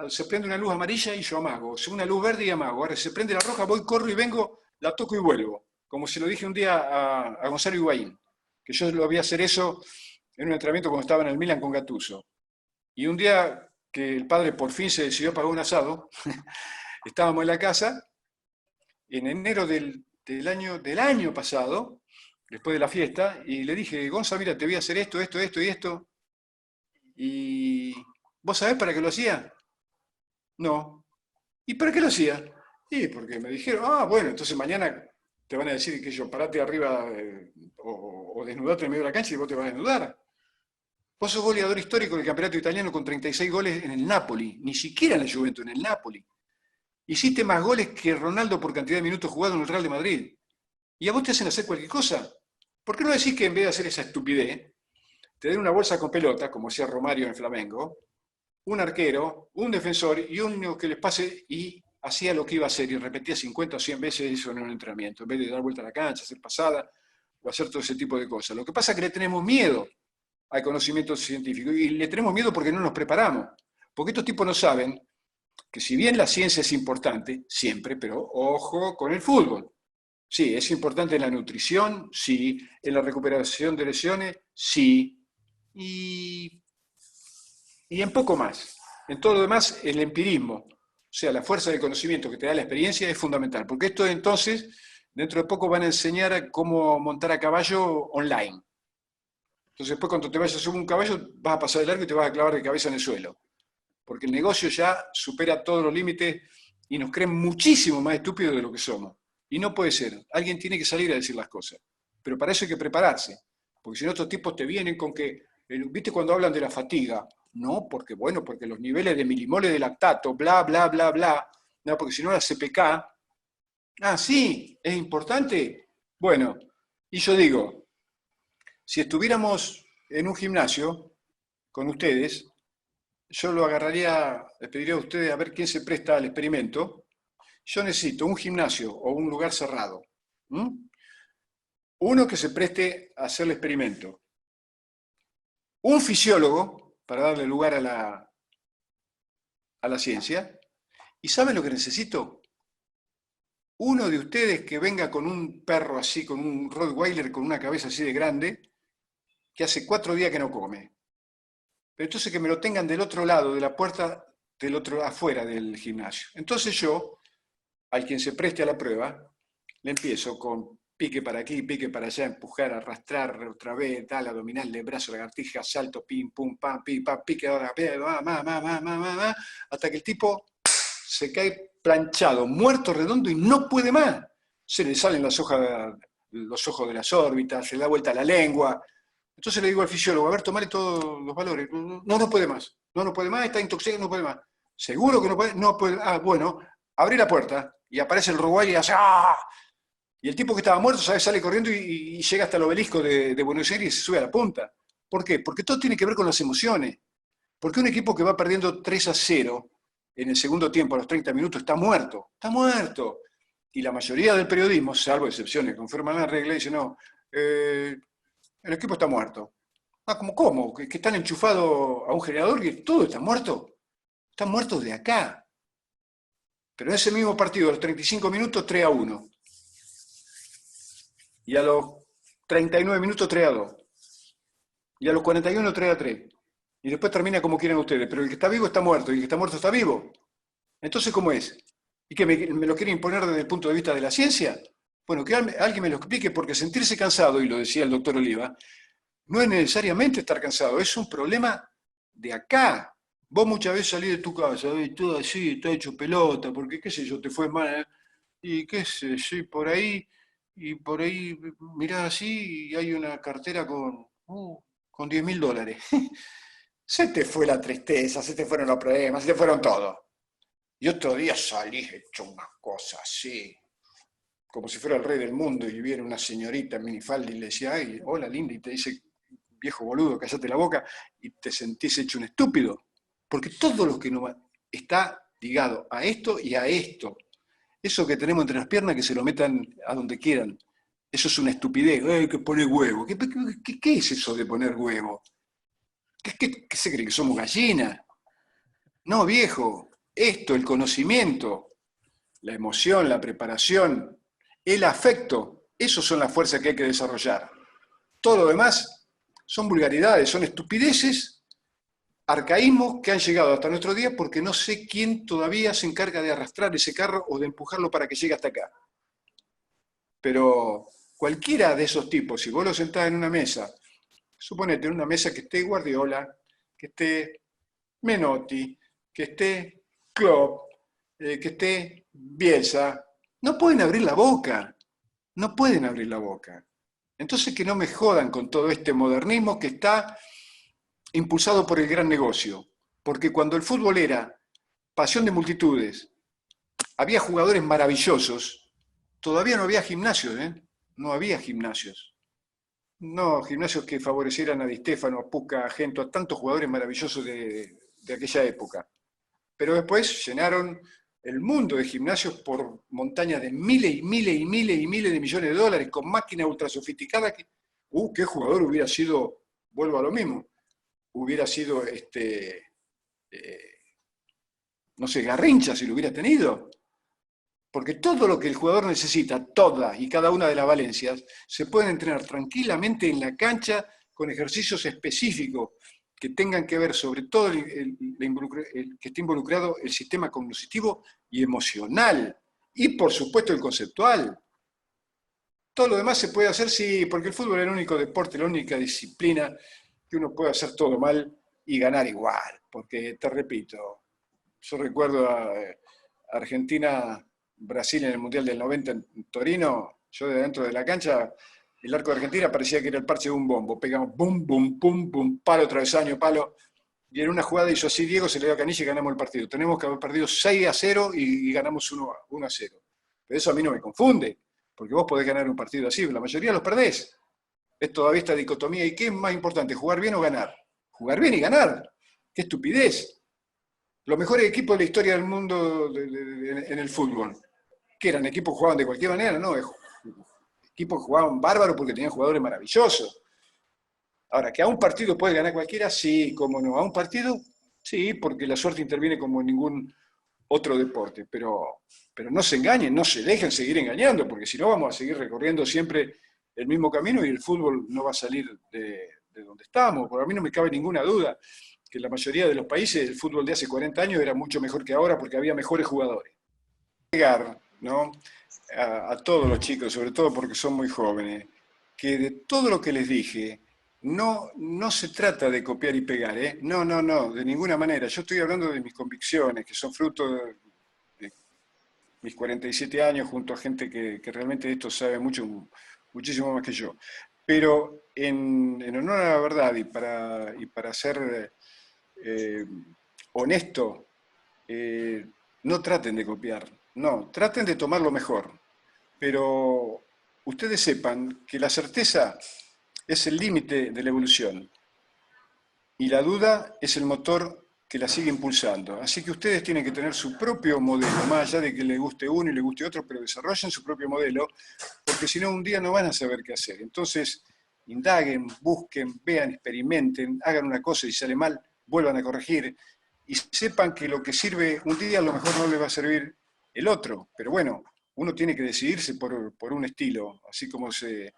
se prende una luz amarilla y yo amago, una luz verde y amago, ahora se prende la roja, voy, corro y vengo, la toco y vuelvo, como se lo dije un día a Gonzalo Higuaín, que yo lo vi hacer eso en un entrenamiento cuando estaba en el Milan con Gattuso. Y un día que el padre por fin se decidió a pagar un asado, estábamos en la casa, en enero del año pasado, después de la fiesta, y le dije, Gonzalo, mira, te voy a hacer esto, esto, esto y esto, y ¿vos sabés para qué lo hacía? No. ¿Y para qué lo hacía? Y porque me dijeron, bueno, entonces mañana te van a decir que yo parate arriba o desnudate en medio de la cancha y vos te vas a desnudar. Vos sos goleador histórico del campeonato italiano con 36 goles en el Napoli, ni siquiera en la Juventus, en el Napoli. Hiciste más goles que Ronaldo por cantidad de minutos jugados en el Real de Madrid. ¿Y a vos te hacen hacer cualquier cosa? ¿Por qué no decís que en vez de hacer esa estupidez, te den una bolsa con pelota, como hacía Romario en Flamengo, un arquero, un defensor y uno que les pase y hacía lo que iba a hacer y repetía 50 o 100 veces eso en un entrenamiento, en vez de dar vuelta a la cancha, hacer pasada o hacer todo ese tipo de cosas? Lo que pasa es que le tenemos miedo al conocimiento científico y le tenemos miedo porque no nos preparamos, porque estos tipos no saben que si bien la ciencia es importante, siempre, pero ojo con el fútbol. Sí, es importante en la nutrición, sí, en la recuperación de lesiones, sí, y en poco más. En todo lo demás, el empirismo, o sea, la fuerza del conocimiento que te da la experiencia es fundamental, porque esto entonces, dentro de poco van a enseñar cómo montar a caballo online. Entonces después cuando te vayas a subir un caballo, vas a pasar de largo y te vas a clavar de cabeza en el suelo, porque el negocio ya supera todos los límites y nos creen muchísimo más estúpidos de lo que somos. Y no puede ser, alguien tiene que salir a decir las cosas, pero para eso hay que prepararse, porque si no estos tipos te vienen con que, ¿viste cuando hablan de la fatiga? No, porque bueno, porque los niveles de milimoles de lactato, bla, bla, bla, bla, no, porque si no la CPK, ah, sí, es importante. Bueno, y yo digo, si estuviéramos en un gimnasio con ustedes, yo lo agarraría, les pediría a ustedes a ver quién se presta al experimento. Yo necesito un gimnasio o un lugar cerrado. Uno que se preste a hacer el experimento. Un fisiólogo, para darle lugar a la ciencia. ¿Y saben lo que necesito? Uno de ustedes que venga con un perro así, con un Rottweiler con una cabeza así de grande, que hace 4 días que no come. Pero entonces que me lo tengan del otro lado de la puerta, del otro afuera del gimnasio. Entonces yo, al quien se preste a la prueba, le empiezo con pique para aquí, pique para allá, empujar, arrastrar otra vez, tal, abdominal, brazo, lagartija, salto, pim, pum, pam, pim, pam, pique, ahora, hasta que el tipo se cae planchado, muerto, redondo y no puede más. Se le salen los ojos de las órbitas, se le da vuelta la lengua. Entonces le digo al fisiólogo, a ver, tomale todos los valores. No puede más. No puede más, está intoxicado, no puede más. ¿Seguro que no puede? No puede. Ah, bueno, abrí la puerta y aparece el Uruguay y hace ¡ah! Y el tipo que estaba muerto, ¿sabes? Sale corriendo y llega hasta el obelisco de Buenos Aires y se sube a la punta. ¿Por qué? Porque todo tiene que ver con las emociones. Porque un equipo que va perdiendo 3-0 en el segundo tiempo, a los 30 minutos, está muerto. Está muerto. Y la mayoría del periodismo, salvo excepciones, confirman la regla y dicen, no, el equipo está muerto. Ah, ¿cómo? ¿Que están enchufados a un generador y todo está muerto? Están muertos de acá. Pero en ese mismo partido, a los 35 minutos, 3-1. Y a los 39 minutos 3-2. Y a los 41 3-3. Y después termina como quieran ustedes. Pero el que está vivo está muerto y el que está muerto está vivo. Entonces, ¿cómo es? ¿Y que me lo quiere imponer desde el punto de vista de la ciencia? Bueno, que alguien me lo explique, porque sentirse cansado, y lo decía el doctor Oliva, no es necesariamente estar cansado, es un problema de acá. Vos muchas veces salís de tu casa, y todo así, está hecho pelota, porque qué sé yo, te fue mal, y qué sé yo, por ahí mirás así y hay una cartera con $10.000. Se te fue la tristeza, se te fueron los problemas, se te fueron todos. Y otro día salís hecho una cosa así, como si fuera el rey del mundo, y viene una señorita en minifalda y le decía, ay, hola linda, y te dice, viejo boludo, cállate la boca, y te sentís hecho un estúpido. Porque todo lo que no está ligado a esto y a esto. Eso que tenemos entre las piernas, que se lo metan a donde quieran. Eso es una estupidez. Hay que poner huevo. ¿Qué es eso de poner huevo? ¿Qué se cree que somos gallinas? No, viejo. Esto, el conocimiento, la emoción, la preparación, el afecto, esos son las fuerzas que hay que desarrollar. Todo lo demás son vulgaridades, son estupideces, arcaísmos que han llegado hasta nuestro día porque no sé quién todavía se encarga de arrastrar ese carro o de empujarlo para que llegue hasta acá. Pero cualquiera de esos tipos, si vos lo sentás en una mesa, suponete en una mesa que esté Guardiola, que esté Menotti, que esté Klopp, que esté Bielsa, no pueden abrir la boca, no pueden abrir la boca. Entonces que no me jodan con todo este modernismo que está impulsado por el gran negocio, porque cuando el fútbol era pasión de multitudes, había jugadores maravillosos, todavía no había gimnasios, no había gimnasios. No, gimnasios que favorecieran a Di Stéfano, a Pucca, a Gento, a tantos jugadores maravillosos de aquella época. Pero después llenaron el mundo de gimnasios por montañas de miles y miles y miles y miles de millones de dólares, con máquinas ultra sofisticadas. ¿Qué jugador hubiera sido? Vuelvo a lo mismo. Hubiera sido no sé, Garrincha si lo hubiera tenido. Porque todo lo que el jugador necesita, todas y cada una de las valencias, se pueden entrenar tranquilamente en la cancha con ejercicios específicos que tengan que ver sobre todo el que esté involucrado el sistema cognitivo y emocional, y por supuesto el conceptual. Todo lo demás se puede hacer, sí, porque el fútbol es el único deporte, la única disciplina que uno puede hacer todo mal y ganar igual. Porque, te repito, yo recuerdo a Argentina, Brasil en el Mundial del 90 en Torino, yo de dentro de la cancha, el arco de Argentina parecía que era el parche de un bombo. Pegamos bum, bum, pum, pum, palo, travesaño, palo. Y en una jugada hizo así Diego, se le dio a Canilla y ganamos el partido. Tenemos que haber perdido 6-0 y ganamos 1-0. Pero eso a mí no me confunde, porque vos podés ganar un partido así, la mayoría los perdés. Es todavía esta dicotomía. ¿Y qué es más importante, jugar bien o ganar? Jugar bien y ganar. ¡Qué estupidez! Los mejores equipos de la historia del mundo en el fútbol, ¿qué eran? ¿Equipos que jugaban de cualquier manera? No, equipos que jugaban bárbaros porque tenían jugadores maravillosos. Ahora, ¿que a un partido puede ganar cualquiera? Sí, cómo no. ¿A un partido? Sí, porque la suerte interviene como en ningún otro deporte. Pero no se engañen, no se dejen seguir engañando, porque si no vamos a seguir recorriendo siempre el mismo camino y el fútbol no va a salir de donde estamos. Por a mí no me cabe ninguna duda que en la mayoría de los países el fútbol de hace 40 años era mucho mejor que ahora porque había mejores jugadores. Llegar, ¿no?, a todos los chicos, sobre todo porque son muy jóvenes, que de todo lo que les dije, no se trata de copiar y pegar, ¿eh? No, de ninguna manera. Yo estoy hablando de mis convicciones, que son fruto de mis 47 años, junto a gente que realmente de esto sabe muchísimo más que yo. Pero en honor a la verdad y para ser honesto, no traten de copiar, no, traten de tomar lo mejor. Pero ustedes sepan que la certeza es el límite de la evolución y la duda es el motor que la sigue impulsando. Así que ustedes tienen que tener su propio modelo, más allá de que le guste uno y le guste otro, pero desarrollen su propio modelo, porque si no un día no van a saber qué hacer. Entonces, indaguen, busquen, vean, experimenten, hagan una cosa y sale mal, vuelvan a corregir, y sepan que lo que sirve un día a lo mejor no le va a servir el otro. Pero bueno, uno tiene que decidirse por un estilo, así como se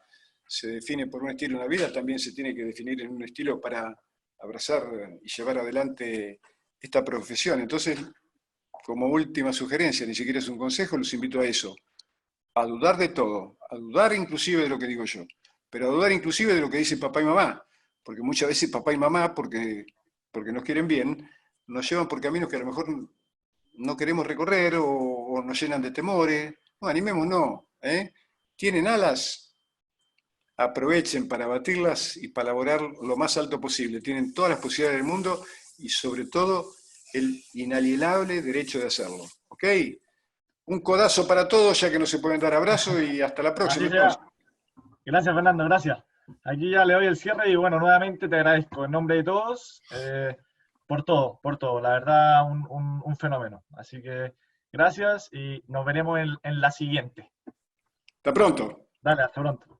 define por un estilo en la vida, también se tiene que definir en un estilo para abrazar y llevar adelante esta profesión. Entonces, como última sugerencia, ni siquiera es un consejo, los invito a eso, a dudar de todo, a dudar inclusive de lo que digo yo, pero a dudar inclusive de lo que dicen papá y mamá, porque muchas veces papá y mamá, porque nos quieren bien, nos llevan por caminos que a lo mejor no queremos recorrer o nos llenan de temores. No, animémonos, ¿eh? Tienen alas, aprovechen para batirlas y para laborar lo más alto posible. Tienen todas las posibilidades del mundo y sobre todo el inalienable derecho de hacerlo. ¿Ok? Un codazo para todos, ya que no se pueden dar abrazos, y hasta la próxima. Gracias, Fernando, gracias. Aquí ya le doy el cierre y bueno, nuevamente te agradezco en nombre de todos por todo. La verdad, un fenómeno. Así que gracias y nos veremos en la siguiente. Hasta pronto. Dale, hasta pronto.